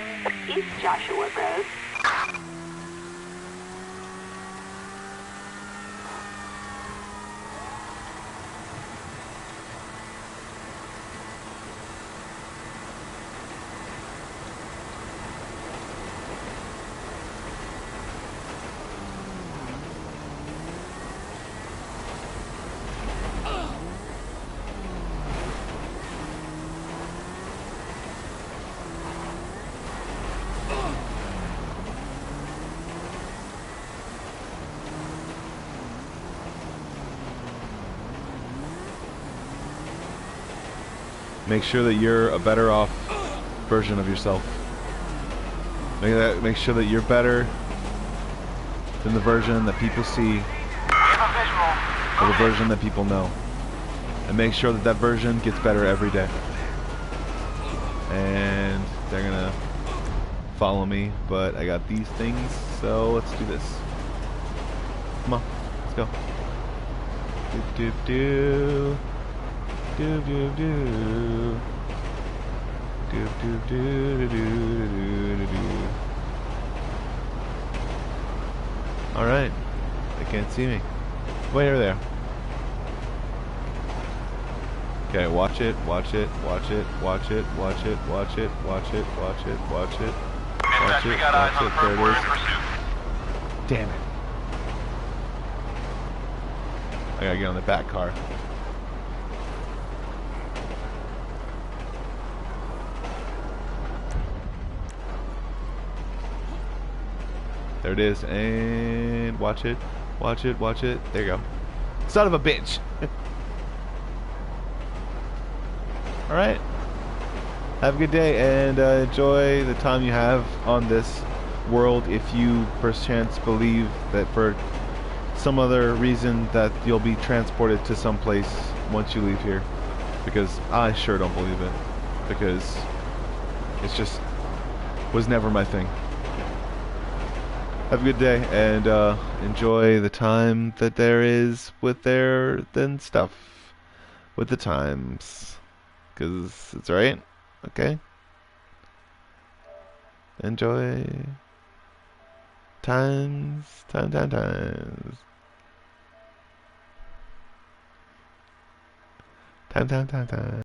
East Joshua Road. make sure that you're a better off version of yourself. Make sure that you're better than the version that people see, or the version that people know. And make sure that that version gets better every day. And they're gonna follow me, but I got these things, so let's do this. Come on, let's go. Do do do. Do do do. Do do do do do do do. All right, they can't see me. Wait over there. Okay, watch it, watch it, watch it, watch it, watch it, watch it, watch it, watch it, watch it, watch it, watch it. There it is. Damn it! I gotta get on the back car. There it is, and watch it, watch it, watch it. There you go. Son of a bitch. Alright. Have a good day, and enjoy the time you have on this world. If you, perchance, believe that for some other reason that you'll be transported to some place once you leave here. Because I sure don't believe it. Because it's just was never my thing. Have a good day, and enjoy the time that there is with their then stuff with the times, because it's right. Okay, enjoy times, times, time.